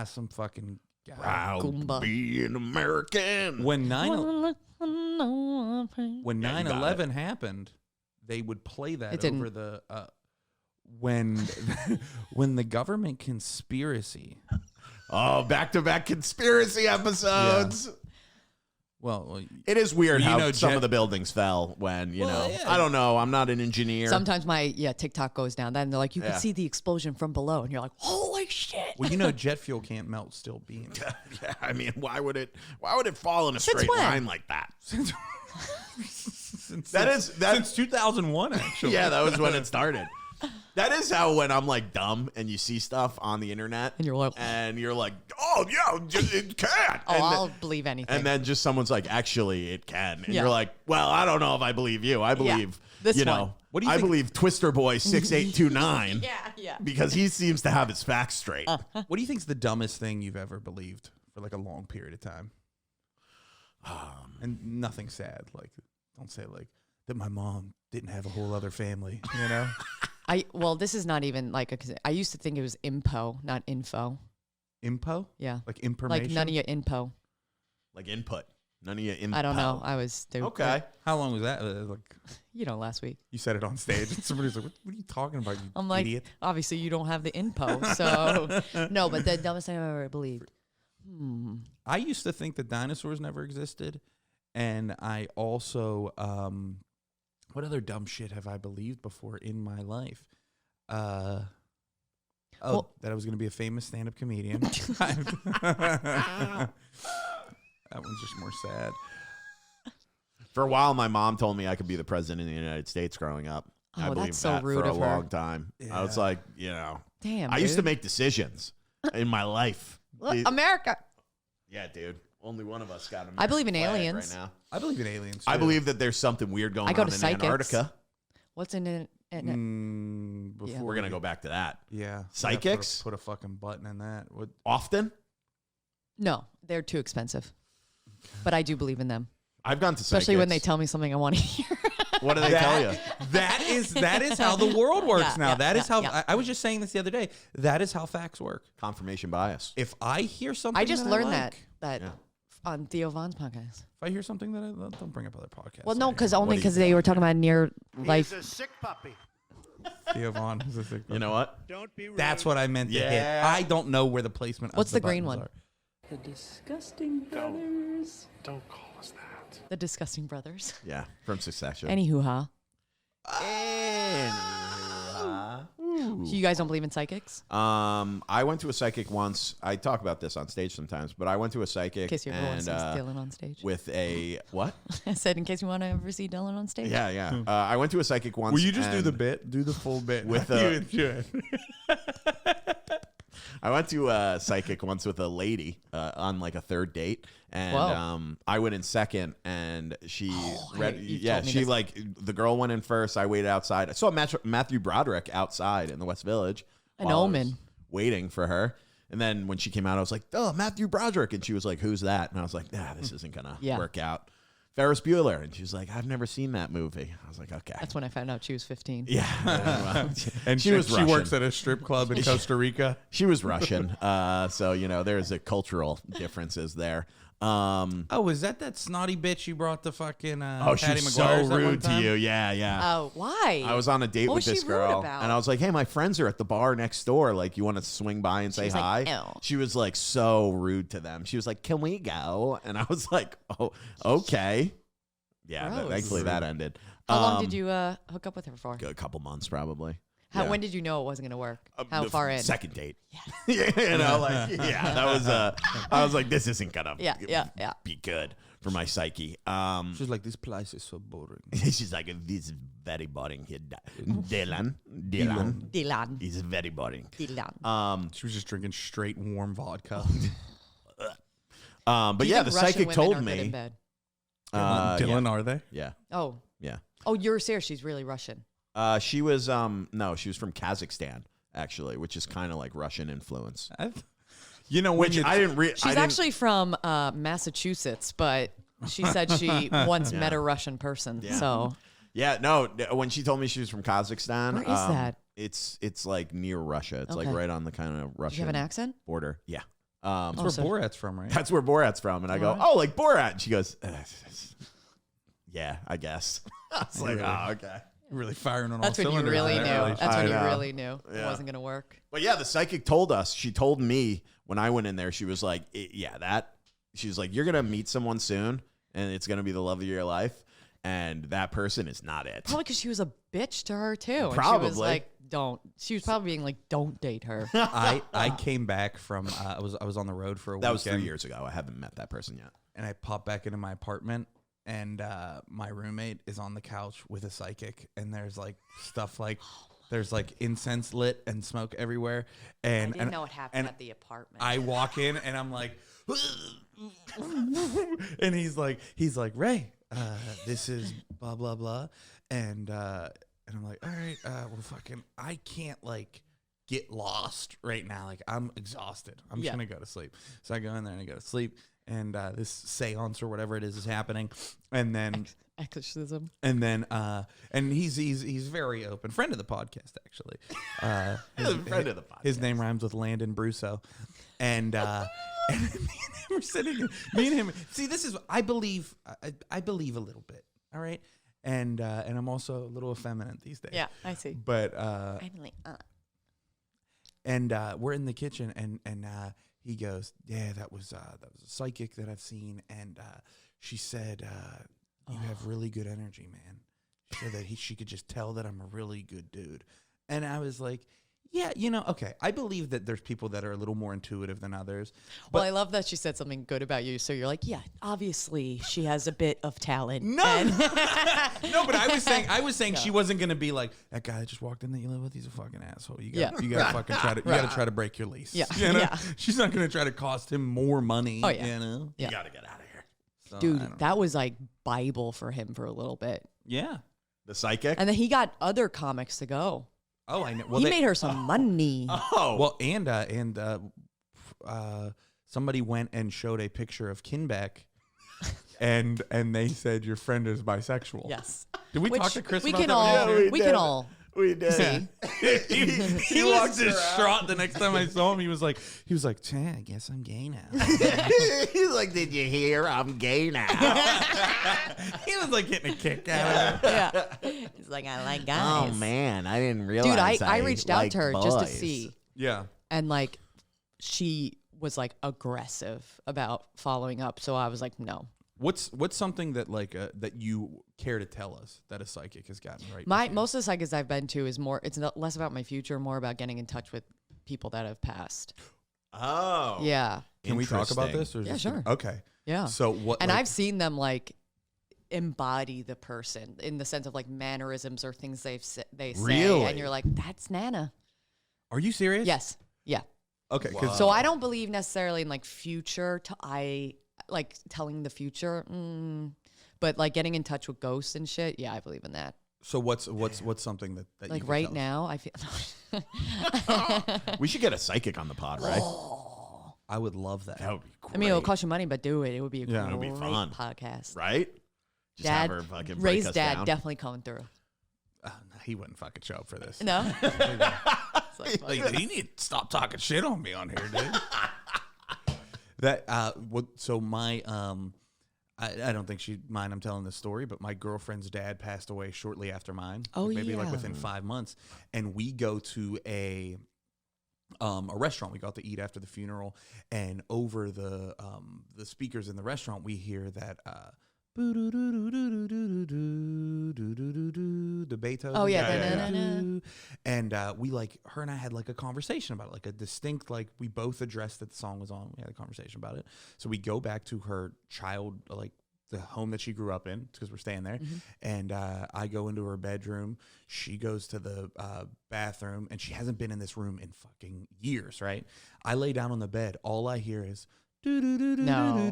some fucking guy. Proud Goomba. to be an American. When 9/11 got it. happened, they would play that It didn't. over the when when the government conspiracy. Oh, back-to-back conspiracy episodes. Well, It is weird You how know, some Jet- of the buildings fell when, Well, yeah. I don't know. I'm not an engineer. Sometimes my TikTok goes down. Then they're like, you Yeah. can see the explosion from below, and you're like, holy shit! well, jet fuel can't melt steel beams. Yeah, I mean, why would it fall in a Since straight when? line like that? since, Since 2001, actually. yeah, that was when it started. That is how when I'm like dumb and you see stuff on the internet And you're like, oh yeah, it can. oh, and I'll believe anything. and then just someone's like, actually, it can, and Yeah. you're like, well, I don't know if I believe you. I believe this you one. know. What do you I think- believe Twister Boy 6829 yeah. because he seems to have his facts straight. What do you think's the dumbest thing you've ever believed for like a long period of time? And nothing sad. Like, don't say like that. My mom didn't have a whole other family. You know. Well, this is not even like I used to think it was impo, not info. Impo? Yeah. Like information? Like none of your info. Like input, none of your info. I don't know. They were- Okay. How long was that? Like, last week. you said it on stage. And somebody's like, what are you talking about, you I'm like, idiot? obviously you don't have the info, so no. But the dumbest thing I've ever believed. I used to think that dinosaurs never existed. And I also, what other dumb shit have I believed before in my life? Oh, that I was going to be a famous stand-up comedian. That one's just more sad. For a while, my mom told me I could be the president of the United States growing up. I Oh, believed that's so that rude for a of her. long time. I was Yeah. like, you know, Damn, I used to dude. make decisions in my life. Look, America. Yeah, dude. Only one of us got a I believe in flag aliens. right now. I believe in aliens, I too. believe that there's something weird going I go on to in psychics. Antarctica. What's in it? Before We're gonna go back to that. Yeah. Psychics? Put a fucking button in that. What? Often, No, they're too expensive. But I do believe in them, I've gone to psychics. especially when they tell me something I want to hear. What do they tell you? That is how the world works Yeah, now. yeah, That is yeah, how yeah. I was just saying this the other day. That is how facts work. Confirmation bias. If I hear something, I just that learned like, that Yeah. on Theo Vaughn's podcast. If I hear something that I don't bring up other podcasts. Well, no, because What only do you because think? they were talking about near He's life. a sick puppy. Theo Vaughn is a sick You know what? Don't be rude. That's what I meant to hit. Yeah. I don't know where the placement What's of the green buttons one? are. The Disgusting Brothers. Don't call us that. The Disgusting Brothers. Yeah, from Succession. Any hoo-ha. Anyhow. So you guys don't believe in psychics? I went to a psychic once. I talk about this on stage sometimes, but I went to a psychic In case you ever want and to see Dylan on stage. with a what? I said, in case you want to ever see Dylan on stage. Yeah, yeah. I went to a psychic once. Will you just do the and bit? Do the full bit With You a- enjoy it. I went to a psychic once with a lady on like a third date, and Whoa. I went in second, and she read. you've Yeah, told me she this. like the girl went in first. I waited outside. I saw Matthew Broderick outside in the West Village. An while I was omen. waiting for her. And then when she came out, I was like, "Oh, Matthew Broderick," and she was like, "Who's that?" And I was like, "Nah, this isn't gonna Yeah. work out." Ferris Bueller, and she was like, "I've never seen that movie." I was like, "Okay." That's when I found out she was 15. Yeah, And she was she Russian. works at a strip club in Costa Rica. She was Russian, so you know there's a cultural differences there. Oh, is that snotty bitch you brought the fucking Oh, she Patty was McGuire's so that one rude to time? you. Yeah, yeah. Oh, why? I was on a date What with was this she rude girl, about? and I was like, "Hey, my friends are at the bar next door. Like, you want to swing by and say was hi?" like, "Ew." She was like so rude to them. She was like, "Can we go?" And I was like, "Oh, okay." Yeah, Gross. thankfully that ended. How long did you hook up with her for? A couple months, probably. How, Yeah. When did you know it wasn't going to work? How The far in? Second date. Yeah, you know, like that was. I was like, "This isn't gonna Yeah. be good for my psyche." She's like, this place is so boring. She's like, "This is very boring here, Dylan. Dylan. He's very boring." Dylan. She was just drinking straight warm vodka. But Do you yeah, think the Russian psychic women told are good in me. bed? Dylan, are they? Yeah, Oh. yeah. Oh, you're serious. She's really Russian. She was no, she was from Kazakhstan actually, which is kind of like Russian influence. You know, when Which you I didn't. She's actually from Massachusetts, but she said she once met a Russian person. Yeah. So Yeah, no. When she told me she was from Kazakhstan, Where is that? It's like near Russia. It's like Okay. right on the kind of Russian do you have an accent? border. Yeah. That's Oh, where Borat's from, right? That's where Borat's from. And I go, Alright. "Oh, like Borat." And she goes, "Yeah, I guess." I was like, "Oh, okay." Really firing on That's all when you cylinders really in knew. that That's relationship. when I you know. really knew it Yeah. wasn't going to work. But yeah, the psychic told us. She told me when I went in there, she was like, she's like, "You're going to meet someone soon, and it's going to be the love of your life. And that person is not it." Probably because she was a bitch to her too. And she was Probably. like, "Don't." She was probably being like, "Don't date her." I came back from I was on the road for a That weekend. was 3 years ago. I haven't met that person yet. And I popped back into my apartment, and my roommate is on the couch with a psychic, and there's like stuff like there's like incense lit and smoke everywhere. And I didn't know what happened and at the apartment. I walk in and I'm like, and he's like, "Ray, this is blah blah blah," and I'm like, "All right, well, fucking, I can't like get lost right now. Like, I'm exhausted. I'm just Yeah. gonna go to sleep." So I go in there and I go to sleep, and this seance or whatever it is happening, and then. Exorcism. And then, and he's very open. Friend of the podcast, actually. Friend of the podcast. His name rhymes with Landon Brusso. And, and me and him were sitting. Me and him. See, this is I believe a little bit. All right. And I'm also a little effeminate these days. Yeah, I see. But I'm like, and we're in the kitchen, and he goes, "Yeah, that was a psychic that I've seen, and she said." You have really good energy, man. She said that she could just tell that I'm a really good dude. And I was like, Yeah, okay. I believe that there's people that are a little more intuitive than others. Well, I love that she said something good about you. So you're like, yeah, obviously she has a bit of talent. No, no, but I was saying she wasn't gonna be like that guy that just walked in that you live with. He's a fucking asshole. You got to fucking try to try to break your lease. Yeah, yeah. She's not gonna try to cost him more money. Oh yeah, You got to get out of here. So, dude, that was like Bible for him for a little bit. Yeah. The psychic. And then he got other comics to go. Oh, I know. Well, He made her some money. Oh, Well, and somebody went and showed a picture of Kinbeck, and they said your friend is bisexual. Yes. Did we Which talk to Chris we about can that? all Yeah, we can all we did. see. he walked distraught the next time I saw him. He was like, I guess I'm gay now. He's like, did you hear? I'm gay now. He was like getting a kick out of it. Yeah. He's like, I like guys. Oh man, I didn't realize. Dude, I reached out like to her just to boys. see. Yeah. And like she was like aggressive about following up. So I was like, no. What's something that that you care to tell us that a psychic has gotten right? Most of the psychics I've been to is more, it's not, less about my future, more about getting in touch with people that have passed. Oh, Yeah. Can we talk about Interesting. this? Or is Yeah, this sure. Okay. Yeah. So what? And like- I've seen them like embody the person in the sense of like mannerisms or things they say. Really? And you're like, that's Nana. Are you serious? Yes. Yeah. Okay. 'Cause- So I don't believe necessarily in like future like telling the future, but like getting in touch with ghosts and shit. Yeah, I believe in that. So what's something that you Like could right tell us? now, I feel. We should get a psychic on the pod, right? I would love that. That would be great. I mean, it'll cost you money, but do it. It would be a Yeah. great It'll be fun. podcast. right? Just Dad, have her fucking break Ray's us dad down. definitely coming through. No, he wouldn't fucking show up for this. No. Like, you need to stop talking shit on me on here, dude. So my I don't think she'd mind I'm telling this story, but my girlfriend's dad passed away shortly after mine. Oh, maybe like yeah. within 5 months, and we go to a restaurant. We got to eat after the funeral, and over the speakers in the restaurant, we hear that the Beethoven. Oh, yeah. Yeah. And we her and I had like a conversation about it, like a distinct, like we both addressed that the song was on. We had a conversation about it. So we go back to her child, like the home that she grew up in, because we're staying there. And I go into her bedroom. She goes to the bathroom, and she hasn't been in this room in fucking years, right? I lay down on the bed. All I hear is No.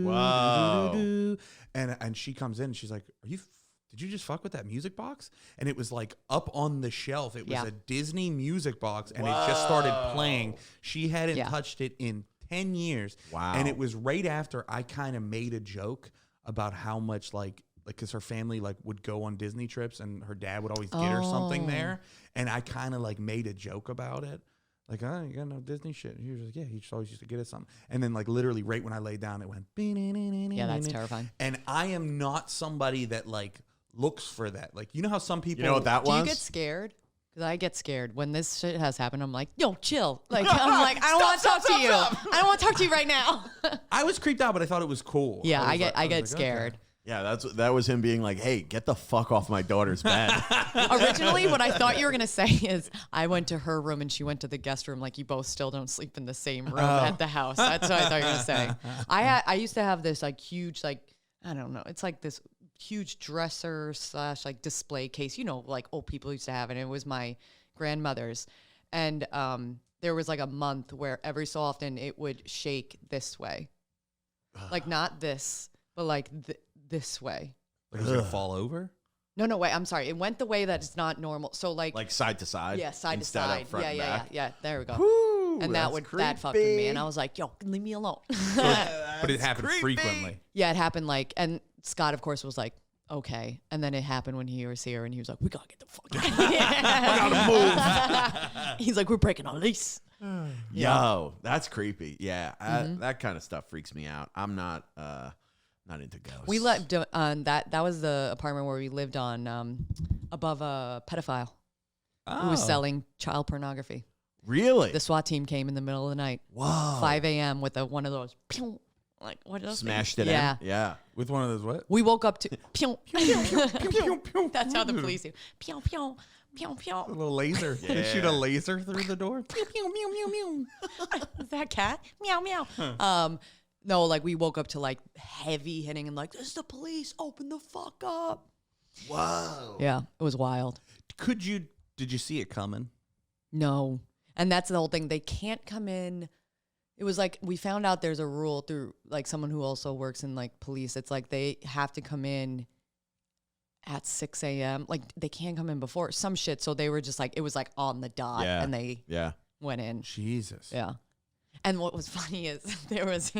Wow. And she comes in and she's like, did you just fuck with that music box? And it was like up on the shelf. It was Yeah. a Disney music box, and it just started playing. She hadn't Yeah. touched it in 10 years. Wow. And it was right after I kind of made a joke about how much like because her family like would go on Disney trips, and her dad would always get her something Oh. there. And I kind of like made a joke about it. Like, oh, you got no Disney shit. And he was like, yeah, he just always used to get us something. And then, like, literally right when I laid down, it went. Yeah, that's terrifying. And I am not somebody that, like, looks for that. Like, you know how some people. You know what that Do you was? get scared? Because I get scared when this shit has happened. I'm like, yo, chill. Like, I'm like, I don't want to talk to you. I don't want to talk to you right now. I was creeped out, but I thought it was cool. Yeah, I was get like- get was like, scared. okay. Yeah, that was him being like, "Hey, get the fuck off my daughter's bed." Originally, what I thought you were going to say is I went to her room and she went to the guest room. Like, you both still don't sleep in the same room at the house. That's what I thought you were going to say. I used to have this, like, huge, like, I don't know. It's like this huge dresser / like display case, you know, like old people used to have. And it was my grandmother's. And there was like a month where every so often it would shake this way. Like, not this, but like this way. Like, was it gonna fall over? No, wait. I'm sorry. It went the way that it's not normal. So like Like side to side. yeah, side to instead of side. front and back. Yeah. There we go. Woo, And that's that fucked with me. creepy. And I was like, yo, leave me alone. But it happened frequently. Yeah, it happened like, and Scott, of course, was like, okay. And then it happened when he was here, and he was like, we gotta get the fuck out of here. We gotta move. He's like, we're breaking our lease. Yo, that's creepy. Yeah, that kind of stuff freaks me out. I'm not into ghosts. We lived on that was the apartment where we lived on above a pedophile who was selling child pornography. Really? The SWAT team came in the middle of the night, Whoa. 5 a.m. with one of those, pew, like, what are those Smashed things? it Yeah. in. Yeah. With one of those what? We woke up to, pew. Pew, pew, pew, That's how the pew. police do. Pew, pew. Pew, pew. A little laser. They shoot a laser through the door. Pew, pew, mew, mew, mew. Is that cat? Meow, meow. No, like we woke up to like heavy hitting and like, this is the police. Open the fuck up. Whoa. Yeah, it was wild. Did you see it coming? No. And that's the whole thing. They can't come in. It was like we found out there's a rule through like someone who also works in like police. It's like they have to come in at 6 a.m. Like they can't come in before some shit. So they were just like, it was like on the dot and they went in. Jesus. Yeah. And what was funny is there was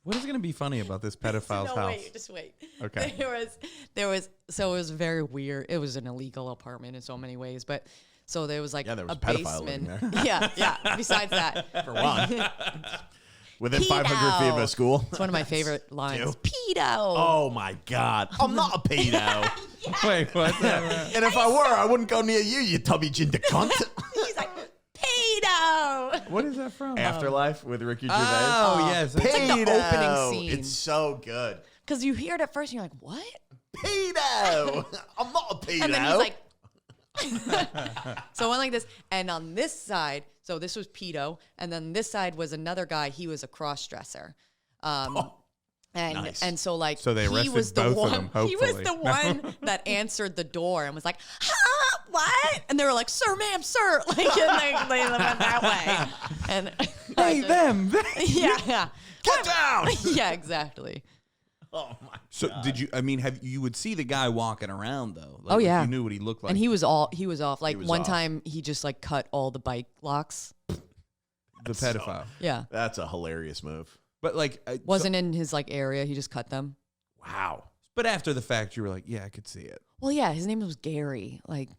What is going to be funny about this pedophile's house? Wait, just wait. Okay. So it was very weird. It was an illegal apartment in so many ways, but so there was like there was a pedophile living basement. there. Yeah. Besides that, For one. Within Pedo. 500 feet of a school. It's one of my favorite lines. Two. Pedo. Oh my God. I'm not a pedo. Wait, what's that? And if I were, I wouldn't go near you, you tubby ginger cunt. He's like, pedo. What is that from? Afterlife with Ricky Gervais. Oh, yes. It's like the opening Pedo. scene. It's so good. Because you hear it at first and you're like, what? Pedo. I'm not a pedo. And then he's like, so it went like this. And on this side, so this was pedo. And then this side was another guy. He was a cross-dresser. And so like So they he arrested was the both of one, them, he was hopefully. the one that answered the door and was like, huh, what? And they were like, sir, ma'am, sir. Like, and they went that way. And Hey, them. yeah. Get down. Yeah, exactly. Oh my. So did you? I mean, you would see the guy walking around though? Like, Oh, yeah. you knew what he looked like. And he was off. Like was one off. time he just like cut all the bike locks. the pedophile. Yeah. That's a hilarious move. But like, Wasn't in his like area. He just cut them. Wow. but after the fact, you were like, yeah, I could see it. Well, yeah, his name was Gary. Like,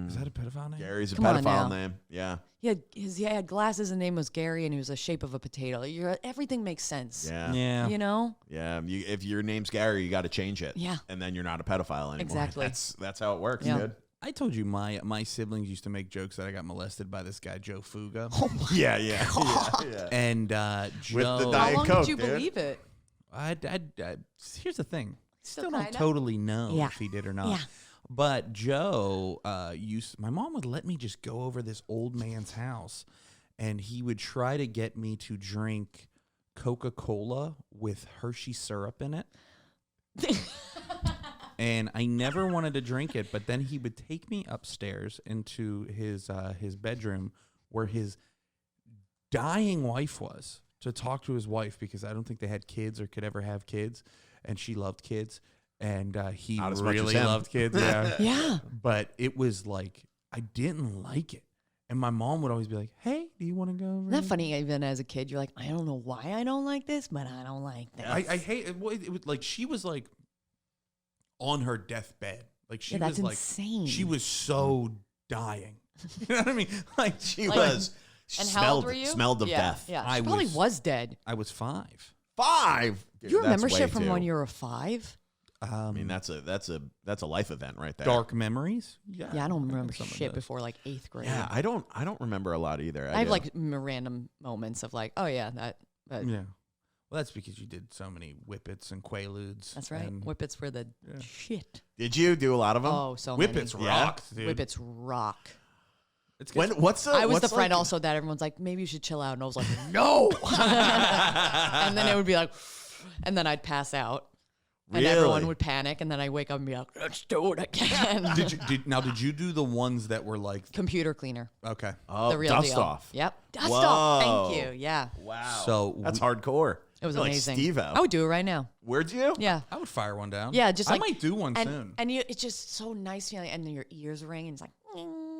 Is that a pedophile name? Gary's a Come on pedophile now. name. Yeah. he had glasses. His name was Gary, and he was the shape of a potato. Everything makes sense. Yeah. Yeah. You know? Yeah. If your name's Gary, you got to change it. Yeah. And then you're not a pedophile anymore. Exactly. That's how it works, Yeah. dude. I told you my siblings used to make jokes that I got molested by this guy Joe Fuga. Yeah. Yeah. And Joe, With the How Diet long Coke, did you dude. believe it? I here's the thing. Still don't kinda? totally know Yeah. if he did or not. Yeah. But Joe my mom would let me just go over this old man's house, and he would try to get me to drink Coca-Cola with Hershey syrup in it. And I never wanted to drink it, but then he would take me upstairs into his bedroom where his dying wife was to talk to his wife, because I don't think they had kids or could ever have kids, and she loved kids, and he Not as much as really him. loved kids. Yeah. Yeah. But it was like, I didn't like it. And my mom would always be like, hey, do you want to go over? Isn't that funny? Even as a kid, you're like, I don't know why I don't like this, but I don't like this. I hate it. Well, it was like, she was like on her deathbed. Like she Yeah, that's was like, insane. she was so dying. You know what I mean? Like She Like- was. And smelled, how old were you? Smelled of yeah, death. Yeah, I she probably was- was dead. I was 5. 5. Dude, You that's remember way shit from too. when you were 5? I mean, that's a life event right there. Dark memories. Yeah, I don't remember some of shit those. before like 8th grade. Yeah, I don't remember a lot either. I have do. like random moments of like, oh yeah, that. But Yeah. Well, that's because you did so many whippets and quaaludes. that's right. and Whippets were the shit. Did you do a lot of them? Oh, so Whippets many. rocked, dude. Whippets rock. It's When what's the I was what's the friend like- also that everyone's like, maybe you should chill out, and I was like, no. And then it would be like, and then I'd pass out, and everyone Really? would panic, and then I wake up and be like, let's do it again. did you do the ones that were like Computer cleaner, okay? Oh, the real dust deal. off. Yep, dust Whoa. off. Thank you. Yeah, Wow. So that's hardcore. it was You're amazing. Like Steve-O. I would do it right now. Would you? Yeah. I would fire one down. Yeah, just I like might do one and, soon. And it's just so nice feeling, and then your ears ring, and it's like,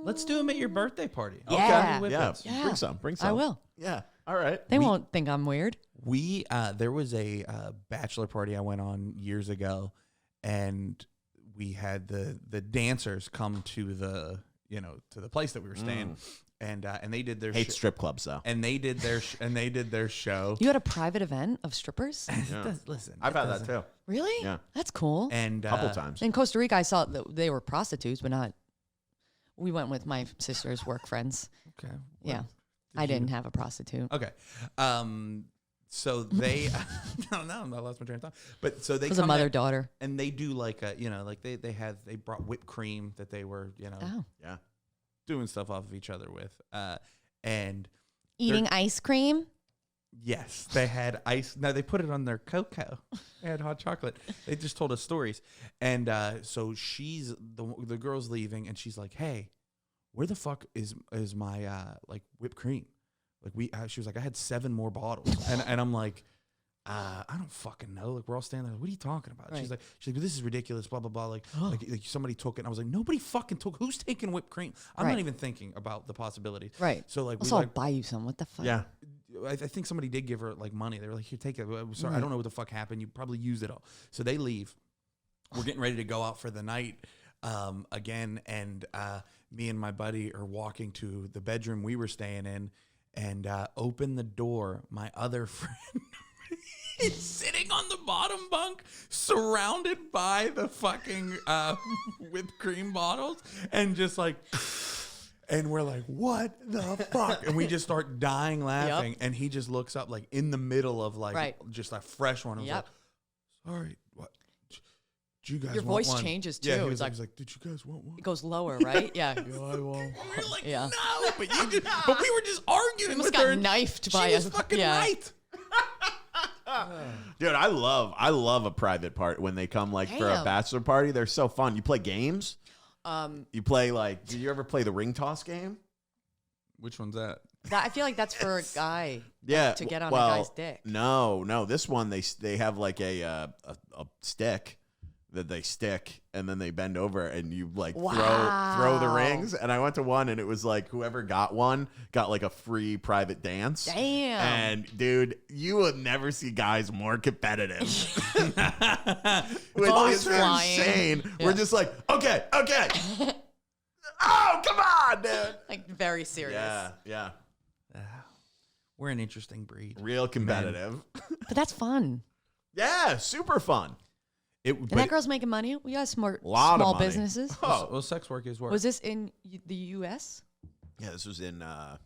Let's do them at your birthday party. I'll Yeah. buy you Yeah. whippets. Yeah. Bring some. I will. Yeah. All right. They won't think I'm weird. We there was a bachelor party I went on years ago, and we had the dancers come to the to the place that we were staying, and they did their Hate strip clubs though. and they did their show. You had a private event of strippers? Listen, I've it had that doesn't- too. Really? Yeah. That's cool. And Couple times. In Costa Rica, I saw that they were prostitutes, but not. We went with my sister's work friends. Okay. Yeah. I didn't have a prostitute. Okay. so they, no, I lost my train of thought. But so they It was a come mother there daughter. and they do like a, like they brought whipped cream that they were, Oh. Yeah. doing stuff off of each other with, and Eating ice cream. yes, they had ice. No, they put it on their cocoa. They had hot chocolate. They just told us stories, and so she's the girl's leaving, and she's like, "Hey, where the fuck is my like whipped cream?" Like she was like, "I had 7 more bottles," and I'm like, I don't fucking know. Like we're all standing there. What are you talking about? Right. She's like, this is ridiculous. Blah blah blah. Like somebody took it. And I was like, nobody fucking took. Who's taking whipped cream? I'm Right. not even thinking about the possibilities. Right. So like Also, I'll buy you some. What the fuck? Yeah. I think somebody did give her like money. They were like, here, take it. Sorry, I don't know what the fuck happened. You probably used it all. So they leave. We're getting ready to go out for the night again. And me and my buddy are walking to the bedroom we were staying in and open the door. My other friend is sitting on the bottom bunk surrounded by the fucking whipped cream bottles and just like... And we're like, what the fuck? And we just start dying laughing. Yep. And he just looks up like in the middle of like Right. just a fresh one. I was Yep. like, sorry, what? Did you guys Your want voice one? changes, Yeah, too. he It's was like, did you guys want one? It goes lower, right? Yeah. Yeah, I won't. We're like, Yeah. no, but but we were just arguing almost with got her. and knifed she by was a- fucking yeah. right. Dude, I love a private party when they come like for a Damn. bachelor party. They're so fun. You play games. Um, You play like. Did you ever play the ring toss game? Which one's that? I feel like that's for a guy. Yeah, To get on well, a guy's dick. No. This one they have like a stick that they stick and then they bend over and you like throw the Wow. rings. And I went to one and it was like whoever got one got like a free private dance. Damn. And dude, you would never see guys more competitive. Which Balls is flying. insane. Yeah. We're just like, okay. Oh, come on, dude. Like very serious. Yeah. We're an interesting breed. Real competitive. But that's fun. Yeah, super fun. And that girl's making money. We got smart Lot of small money. businesses. Oh, well, sex work is work. Was this in the U.S.? yeah, this was in Vermont.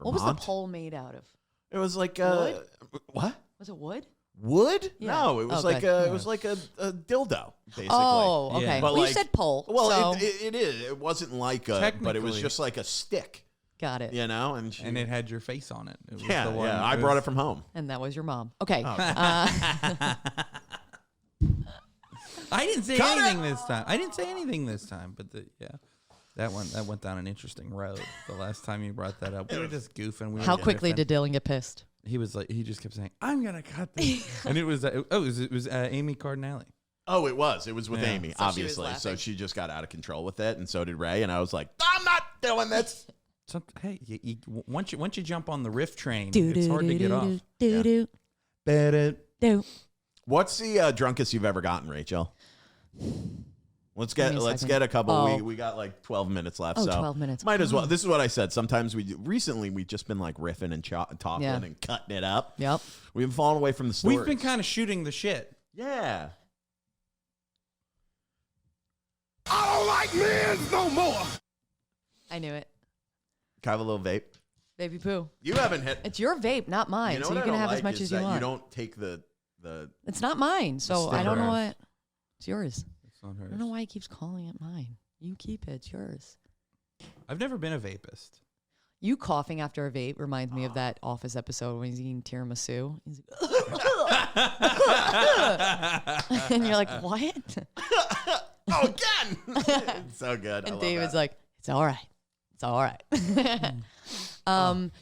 What was the pole made out of? It was like Wood? What? Was it wood? Wood? Yeah. No, it was Oh, like good. it was like a dildo, basically. Oh, okay. Yeah. But Well, like- you said pole. Well, so it is. It wasn't like a, but it was Technically. just like a stick, got it. you know. And she, and it had your face on it. It was yeah, the one, yeah. I brought it from home. And that was your mom. Okay. I didn't say Cut it! anything this time. I didn't say anything this time, but that went down an interesting road. The last time you brought that up, we were just goofing. How quickly did Dylan get pissed? he was like? He just kept saying, "I'm gonna cut this," and it was Amy Cardinelli. Oh, it was with Yeah. Amy, So she was obviously. So laughing. she just got out of control with it, and so did Ray. And I was like, I'm not doing this. So, hey, once you jump on the riff train, it's hard to get off. Do. What's the drunkest you've ever gotten, Rachel? Let's Give me a get second. a couple. Oh. We got like 12 minutes left. Oh, so 12 minutes. Might as well. This is what I said. Sometimes recently we've just been like riffing and talking Yeah. and cutting it up. Yep. We've been falling away from the story. We've been kind of shooting the shit. Yeah. I don't like men no more. I knew it. Can I have a little vape? Baby poo. You haven't hit. It's your vape, not mine. You know so what you I can don't have as like much is as you that want. You don't take the. It's not mine, so I don't know sticker. what. It's yours. It's not I hers. don't know why he keeps calling it mine. You keep it. It's yours. I've never been a vapist. You coughing after a vape reminds me of that Office episode when he's eating tiramisu. He's like, and you're like, what? Oh, again! So good. I And love David's that. like, it's all right. It's all right.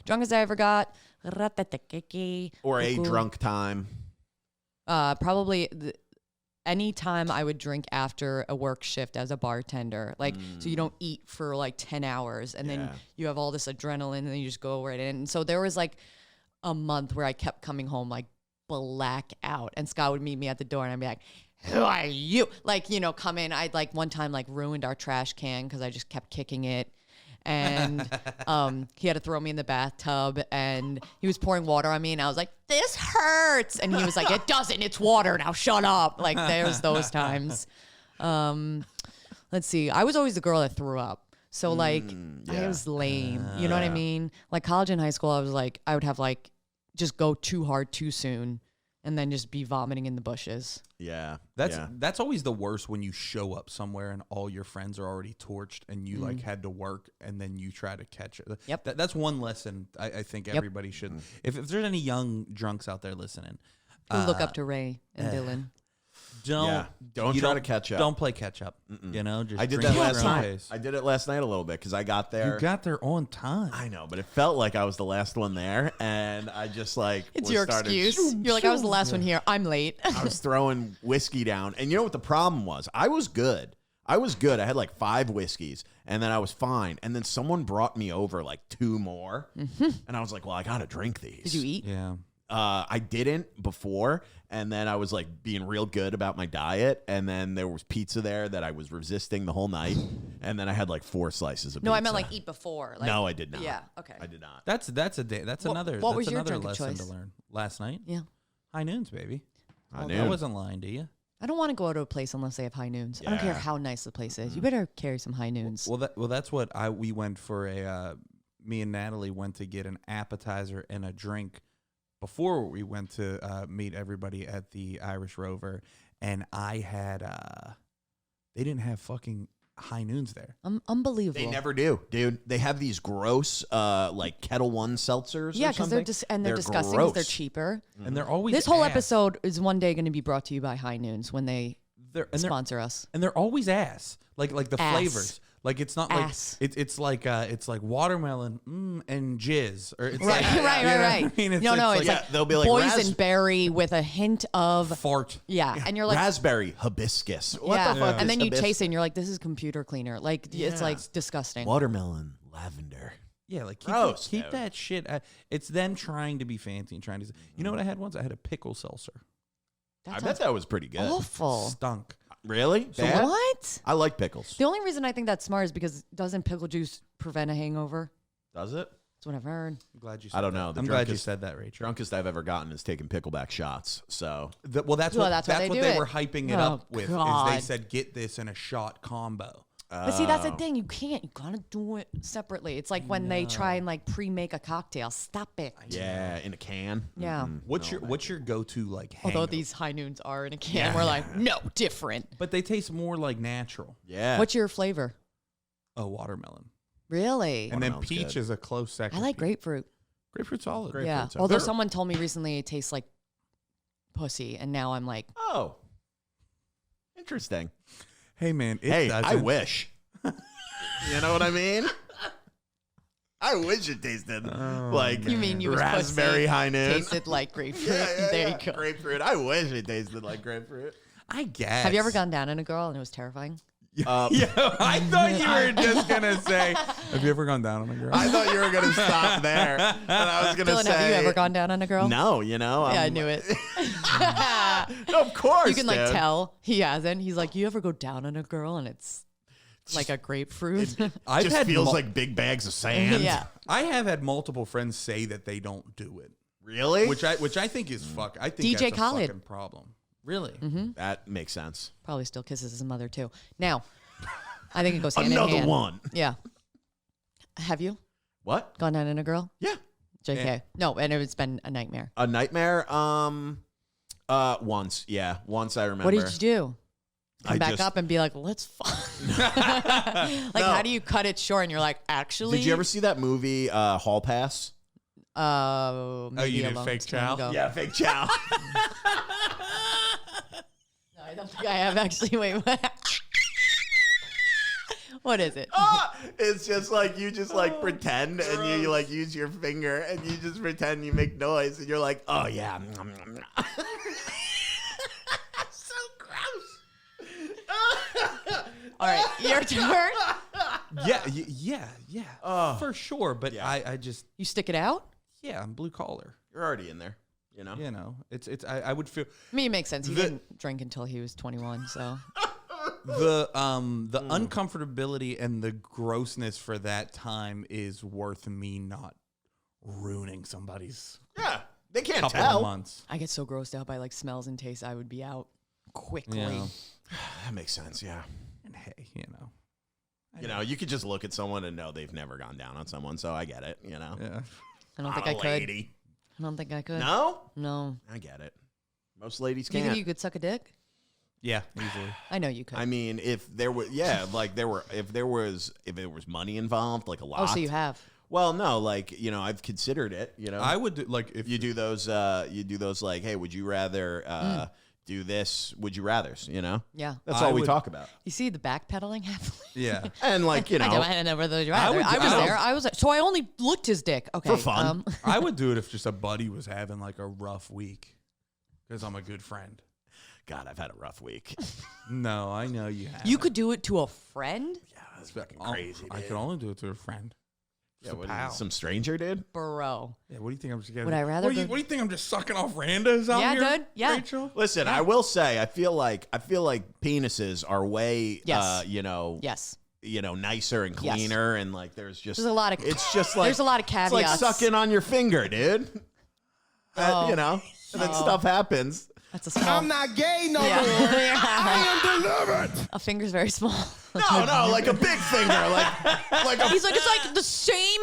Drunkest I ever got. Or a drunk time. Probably any time I would drink after a work shift as a bartender. Like, so you don't eat for like 10 hours and then Yeah. you have all this adrenaline and then you just go right in. And so there was like a month where I kept coming home like black out, and Scott would meet me at the door and I'd be like, who are you? Like, come in. I'd like one time like ruined our trash can because I just kept kicking it. And he had to throw me in the bathtub and he was pouring water on me and I was like, this hurts. And he was like, it doesn't, it's water, now shut up. Like there's those times. Let's see. I was always the girl that threw up. So like I yeah. was lame. You know what I mean? Like college and high school, I was like, I would have like just go too hard too soon and then just be vomiting in the bushes. Yeah. That's always the worst when you show up somewhere and all your friends are already torched and you like had to work and then you try to catch it. Yep. That's one lesson I think everybody should. If there's any young drunks out there listening, Who look up to Ray and Dylan. Don't try to catch up. Don't play catch up. You know, just I did drink that at last your own night. pace. I did it last night a little bit because I got there. You got there on time. I know, but it felt like I was the last one there, and I just like It's your excuse. You're like, I was the last one here. I'm late. I was throwing whiskey down, and you know what the problem was? I was good. I had like 5 whiskeys, and then I was fine. And then someone brought me over like 2 more, and I was like, well, I gotta drink these. Did you eat? Yeah. I didn't before, and then I was like being real good about my diet, and then there was pizza there that I was resisting the whole night, and then I had like 4 slices of No, pizza. I meant like eat before. Like, No, I did not. Yeah, okay. I did not. That's a day. That's another. what That's was your another drink of lesson choice? to learn. Last night, Yeah. high noons, baby. I I knew. wasn't lying to you. I don't want to go to a place unless they have high noons. I don't care Yeah. how nice the place is. You better carry some high noons. Well, that's what we went for a. Me and Natalie went to get an appetizer and a drink before we went to meet everybody at the Irish Rover, and I had. They didn't have fucking high noons there. Unbelievable. They never do, dude. They have these gross, like Kettle One seltzers. Yeah, because because they're disgusting because they're gross. cheaper. And they're always This whole ass. episode is one day going to be brought to you by High Noons when they They're sponsor us. and they're always ass. Like the Ass. flavors. Like it's not Ass. like it's like watermelon and jizz or it's Right, like, right, you know right, what right. I mean? It's Yeah, like they'll be like boysenberry with a hint of fart. and you're like raspberry hibiscus. What yeah, the fuck? and is then you hibiscus? taste it and you're like, this is computer cleaner. Like it's like disgusting. Watermelon, lavender. Yeah, like Gross, keep dude. that shit. It's them trying to be fancy and trying to. You know what I had once? I had a pickle seltzer. That I bet sounds that was pretty good. awful. Stunk. Really? Bad? What? I like pickles. The only reason I think that's smart is because doesn't pickle juice prevent a hangover? Does it? That's what I've heard. I'm glad you said I don't that. know. The I'm glad you drunkest- said that, Rachel. Drunkest I've ever gotten is taking pickleback shots. So That's Well, what that's why they do they it. were hyping it Oh, up with. Is God. they said get this in a shot combo. But see, that's the thing. You can't. You gotta do it separately. It's like when they try and like pre-make a cocktail. Stop it. yeah, in a can. Yeah. What's your go to like? Although hangover? these high noons are in a can, we're like, no, different. but they taste more like natural. Yeah. What's your flavor? A watermelon, Really? and then Watermelon's peach good. is a close second. I like grapefruit. grapefruit solid. Grape- Yeah. Grapefruits are Although good. someone told me recently it tastes like pussy, and now I'm like, Oh. Interesting. Hey man, it Hey, I doesn't. wish. You know what I mean? I wish it tasted like you mean you was raspberry pussy, high noon. tasted like grapefruit? Yeah, there yeah. you go. Grapefruit. I wish it tasted like grapefruit. I guess. Have you ever gone down on a girl and it was terrifying? Yeah, I thought you were just gonna say. Have you ever gone down on a girl? I thought you were gonna stop there, and I was gonna Dylan, say, have you ever gone down on a girl? No, you know. Yeah, I knew it. Of course, You can like dude. tell he hasn't. He's like, you ever go down on a girl and it's like a grapefruit? I've Just had feels mul- like big bags of sand. yeah. I have had multiple friends say that they don't do it, Really? which I think is fuck. I think DJ that's Khaled. a fucking problem. Really? That makes sense. Probably still kisses his mother too. Now, I think it goes hand in Another hand. one. Yeah. Have you What? gone down on a girl? Yeah. JK. No, and it's been a nightmare. A nightmare? Once. Yeah. Once I remember. What did you do? Come I back just- up and be like, let's fuck. Like, how do you cut it short? And you're like, actually. Did you ever see that movie, Hall Pass? Maybe you a did long fake time chow? ago. Yeah, fake chow. No, I don't think I have actually. Wait, what? What is it? It's just like you just like pretend and you like use your finger and you just pretend you make noise and you're like, oh yeah. So gross. All right, your turn. Yeah, for sure. But I just You stick it out? I'm blue collar. You're already in there, you know? You know, it's I would feel I mean, it makes sense. He The- didn't drink until he was 21, so. the uncomfortability and the grossness for that time is worth me not ruining somebody's Yeah. They can't couple tell. of months. I get so grossed out by like smells and tastes, I would be out quickly. Yeah. That makes sense, yeah. And hey, you know. You know, you could just look at someone and know they've never gone down on someone, so I get it, you know? Yeah. I don't think Not I a could. lady. I don't think I could. No? No. I get it. Most ladies Do you can't. think you could suck a dick? Yeah, easily. I know you could. I mean, if there was, like if there was money involved, like a lot. Oh, so you have. Well, no, like, I've considered it, I would do, like if you do those, like, hey, would you rather do this? Would you rather's, Yeah. That's I all we would- talk about. You see the backpedaling happening? Yeah. And like, I don't know whether you rather. would- I was I there. I was so I only looked his dick. Okay. For fun. I would do it if just a buddy was having like a rough week, because I'm a good friend. God, I've had a rough week. No, I know you have. You could do it to a friend? Yeah, that's fucking crazy. I could only do it to a friend. Yeah, Just a what, pal. some stranger, dude? Bro. Yeah, what do you think I'm just getting? Would I rather What do go- you think I'm just sucking off randos out Yeah, here? dude. Yeah. Rachel? Listen, I will say, I feel like penises are way, Yes. yes. Yes. Nicer and Yes. cleaner, and like there's There's a lot of it's just like there's a lot of it's like caveats. sucking on your finger, dude. Oh. And then stuff happens. That's a small. I'm not gay no Yeah. more. I am delivered. A finger's very small. No, like a big finger, like a He's like, it's like the same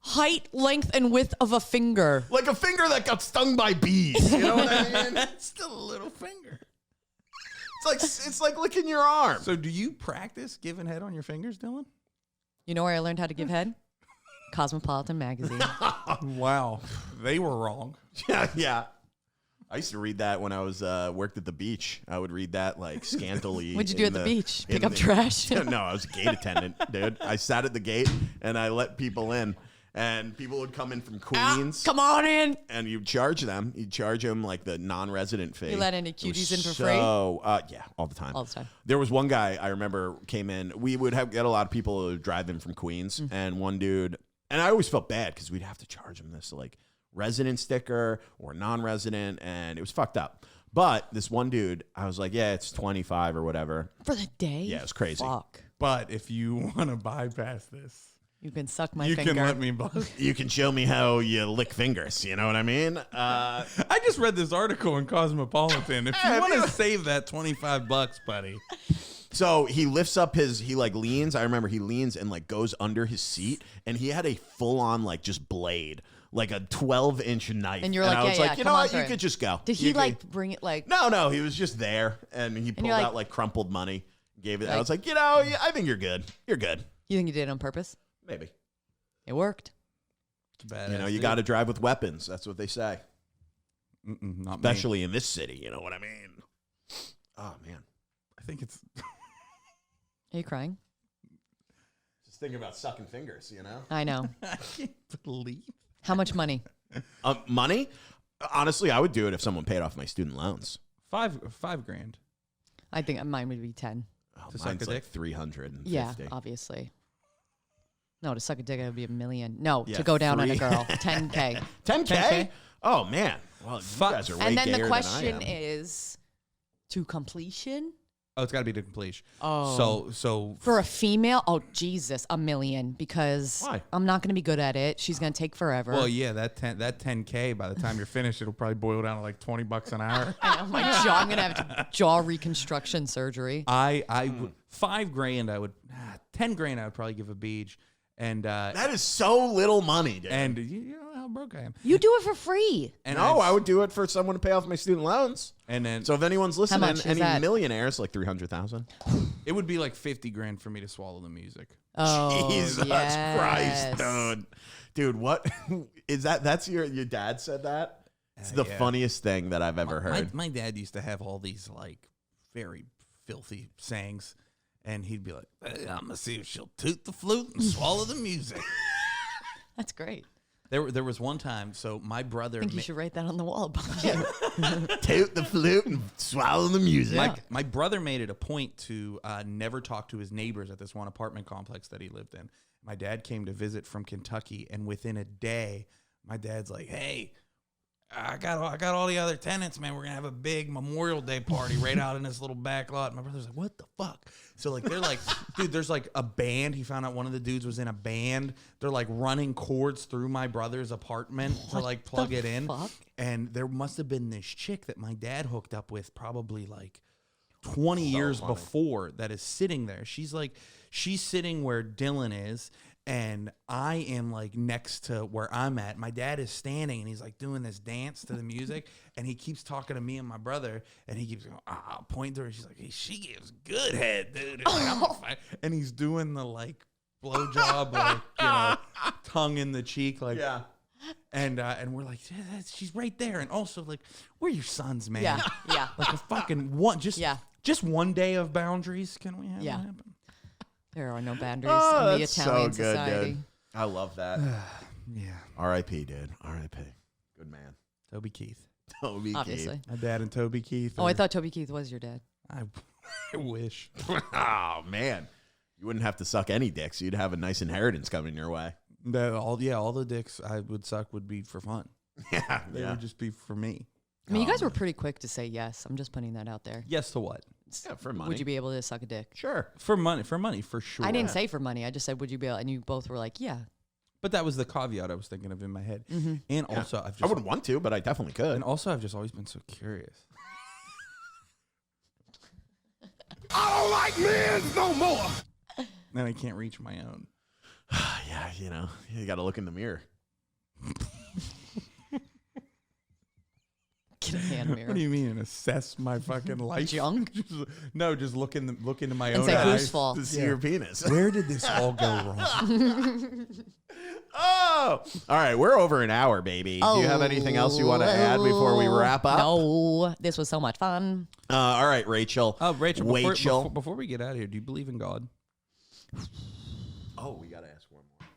height, length, and width of a finger. like a finger that got stung by bees. You know what I mean? That's still a little finger. It's like licking your arm. So do you practice giving head on your fingers, Dylan? You know where I learned how to give head? Cosmopolitan magazine. Wow. They were wrong. Yeah. I used to read that when I was worked at the beach. I would read that like scantily. What'd you do in at the beach? Pick in up trash? No, I was a gate attendant, dude. I sat at the gate and I let people in, and people would come in from Queens. Come on in. And you'd charge them. You'd charge them like the non-resident fee. You let any It was cuties in for free? Yeah, all the time. All the time. There was one guy I remember came in. We would get a lot of people who would drive in from Queens, and one dude, and I always felt bad because we'd have to charge him this like resident sticker or non-resident, and it was fucked up. But this one dude, I was like, yeah, it's 25 or whatever. For the day? Yeah, it's crazy. Fuck. But if you want to bypass this, You can suck my you finger. can let me bug. You can show me how you lick fingers. You know what I mean? I just read this article in Cosmopolitan. If you want to save that $25, buddy. So he lifts up he like leans. I remember he leans and like goes under his seat, and he had a full on like just blade, like a 12-inch knife. And you're like, I was yeah, like, yeah, you come know on what? through You it. could just go. Did You he could- like bring it like? No, he was just there, and he pulled you're like- out like crumpled money, gave it. I Like- was like, yeah, I think you're good. You're good. You think you did it on purpose? Maybe. It worked. It's bad. You got to drive with weapons. That's what they say, Not me. especially in this city. You know what I mean? Oh man, I think it's. Are you crying? just thinking about sucking fingers. You know, I know. I can't believe. How much money? money. Honestly, I would do it if someone paid off my student loans. $5,000. I think mine would be 10. Oh, To suck mine's a like dick? 350. Yeah, obviously. No, to suck a dick, it would be $1 million. No, Yeah, to go down on a three. girl, 10K. 10K? 10K? Oh man. Well, you guys are way And then gayer the than question I am. is, to completion Oh, it's got to be to completion. Oh. So for a female? Oh Jesus, $1 million, because Why? I'm not going to be good at it. She's going to take forever. well, yeah, that 10K. By the time you're finished, it'll probably boil down to like $20 an hour. I know, my jaw. I'm going to have jaw reconstruction surgery. I $5,000. I would 10 grand. I would probably give a beach, and That is so little money, dude. and you know how broke I am. You do it for free. And no, I would do it for someone to pay off my student loans. And then So if anyone's listening, much is any that? millionaires, like 300,000. it would be like 50 grand for me to swallow the music. Oh, Jesus yes. Christ, dude, what is that? That's your dad said that. It's the yeah. funniest thing that I've ever heard. My dad used to have all these like very filthy sayings, and he'd be like, hey, "I'm gonna see if she'll toot the flute and swallow the music." That's great. There was one time. So my brother, I think you should write that on the wall. Yeah. Toot the flute and swallow the music. my brother made it a point to never talk to his neighbors at this one apartment complex that he lived in. My dad came to visit from Kentucky, and within a day, my dad's like, "Hey, I got all the other tenants, man. We're gonna have a big Memorial Day party right out in this little back lot." My brother's like, "What the fuck?" So like they're like, dude, there's like a band. He found out one of the dudes was in a band. They're like running cords through my brother's apartment to like plug it in. fuck? And there must have been this chick that my dad hooked up with probably like 20 years before that is sitting there. She's sitting where Dylan is. and I am like next to where I'm at. My dad is standing and he's like doing this dance to the music, and he keeps talking to me and my brother, and he keeps going, pointing to her. And she's like, hey, she gives good head, dude. And, like, I'm like, and he's doing the like blowjob, like, you know, tongue in the cheek, like, Yeah. And we're like, yeah, she's right there. And also, like, we're your sons, man. Yeah. Yeah. Like a fucking one, just one day of boundaries. Can we have that happen? There are no boundaries Oh, in the that's so Italian good, society. dude. I love that. Yeah. R.I.P., dude. R.I.P. Good man. Toby Keith. Toby Obviously. Keith. My dad and Toby Keith. Oh, I thought Toby Keith was your dad. I wish. Oh, man. You wouldn't have to suck any dicks. You'd have a nice inheritance coming your way. All the dicks I would suck would be for fun. Yeah. They would just be for me. I mean, you guys were pretty quick to say yes. I'm just putting that out there. Yes to what? Yeah, for money. Would you be able to suck a dick? Sure. For money, for sure. I didn't say for money. I just said, would you be able? And you both were like, yeah. But that was the caveat I was thinking of in my head. Mm-hmm. And also, I've just, I wouldn't want to, but I definitely could. and also, I've just always been so curious. I don't like men no more. Then I can't reach my own. Yeah, you know, you got to look in the mirror. Get a hand mirror. What do you mean? Assess my fucking life? Junk? Just look into my And own say, eyes. whose fault? To see your penis. Where did this all go wrong? Oh, all right. We're over an hour, baby. Do you have anything else you want to add before we wrap up? No, this was so much fun. All right, Rachel. Rachel, before we get out of here, do you believe in God? Oh, we got to ask one more.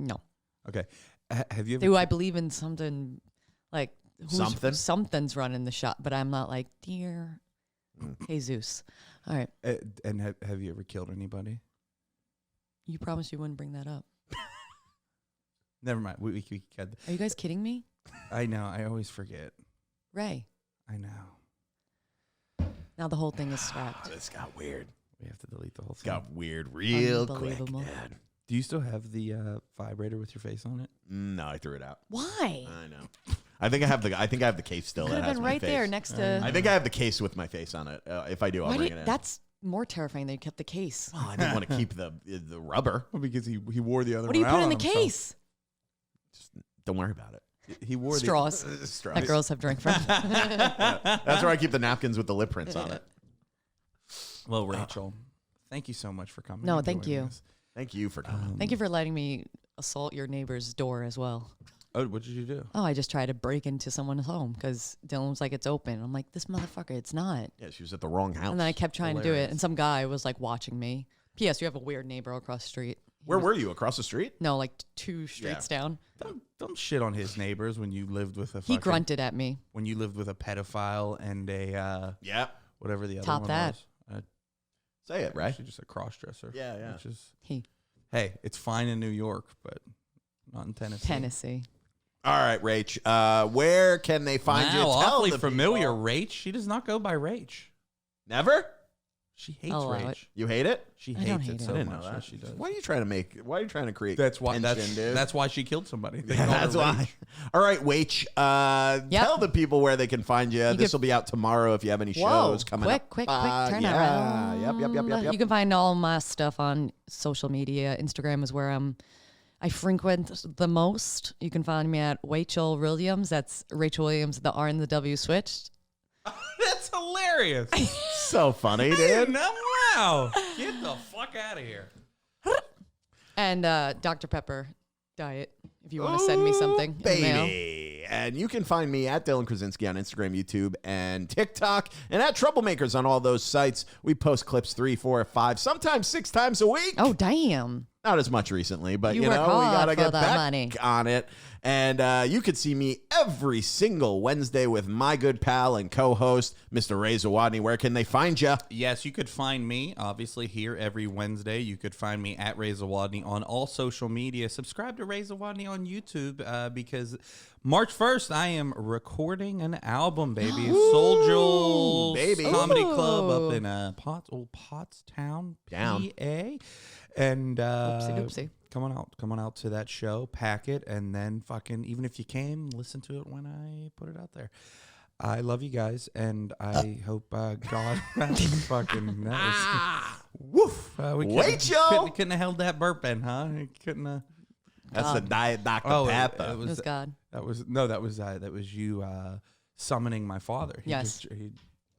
No. Okay. Have you ever? Do I believe in something like Something? Something's running the shop, but I'm not like, dear Jesus. All right. And have you ever killed anybody? You promised you wouldn't bring that up. Never mind. We had. Are you guys kidding me? I know. I always forget. Ray. I know. Now the whole thing is scrapped. This got weird. We have to delete the whole It's thing. got weird real quick. Unbelievable. Dad. Do you still have the vibrator with your face on it? No, I threw it out. Why? I know. I think I have the case still. Could that have has been my right face. there next to. I think I have the case with my face on it. If I do, I'll Why bring did, it in. that's more terrifying than you kept the case. Well, I didn't want to keep the rubber. Well, because he wore the other. What do you one put out in the on himself. case? Just don't worry about it. He wore Straws Straws. that girls have drank from. That's where I keep the napkins with the lip prints on it. Well, Rachel, thank you so much for coming. No, and thank doing you. this. Thank you for coming. Thank you for letting me assault your neighbor's door as well. Oh, what did you do? Oh, I just tried to break into someone's home because Dylan was like, it's open. I'm like, this motherfucker, it's not. Yeah, she was at the wrong house. And then I kept trying to do it, Hilarious. and some guy was like watching me. P.S. You have a weird neighbor across the street. Where were you? Across the street? No, like 2 streets down. Don't shit on his neighbors when you lived with a. He fucking- grunted at me. when you lived with a pedophile and a Yeah. whatever the other Top one that. was. Say it, right? Actually, just a cross dresser. Yeah, yeah. Which is, He. hey, it's fine in New York, but not in Tennessee. Tennessee. All right, Rach. Where can they find you? Wow, Tell awfully the familiar. people. Rach. She does not go by Rach. Never? She hates I'll allow Rach. it. You hate it? She I don't hates hate it it. so I didn't much. know that. Yes, she does. Why are you trying to create That's why. tension, dude? That's why she killed somebody. They Yeah, called her that's why. Rach. All right, Wach. Tell the people where they can find you. This will be out tomorrow if you have any shows coming up. Quick Yeah. turnaround. Yep. You can find all my stuff on social media. Instagram is where I frequent the most. You can find me at Rachel Williams. That's Rachel Williams, the R and the W switched. That's hilarious. So funny, dude. No, wow. Get the fuck out of here. And Dr. Pepper diet, if you want to send me something in the mail. Baby. And you can find me at Dylan Krasinski on Instagram, YouTube, and TikTok, and at Troublemakers on all those sites. We post clips 3, 4, 5, sometimes 6 times a week. Oh, damn. Not as much recently, but You you work know, we hard gotta for get that back money. on it. And you could see me every single Wednesday with my good pal and co-host, Mr. Ray Zawodni. Where can they find you? Yes, you could find me, obviously, here every Wednesday. You could find me at Ray Zawodni on all social media. Subscribe to Ray Zawodni on YouTube because March 1st, I am recording an album, baby. Soul Joel's baby. Comedy Ooh. Club up in Pottstown, Down. PA. And Oopsie-doopsie. come on out to that show, pack it, and then fucking, even if you came, listen to it when I put it out there. I love you guys, and I hope God fucking woof. Joe. Couldn't have held that burp in, huh? You couldn't have. That's the Diet Dr. Pepper. It was God. That was you summoning my father. Yes. He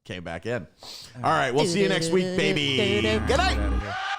Came back in. All right, we'll see you next week, baby. Good night.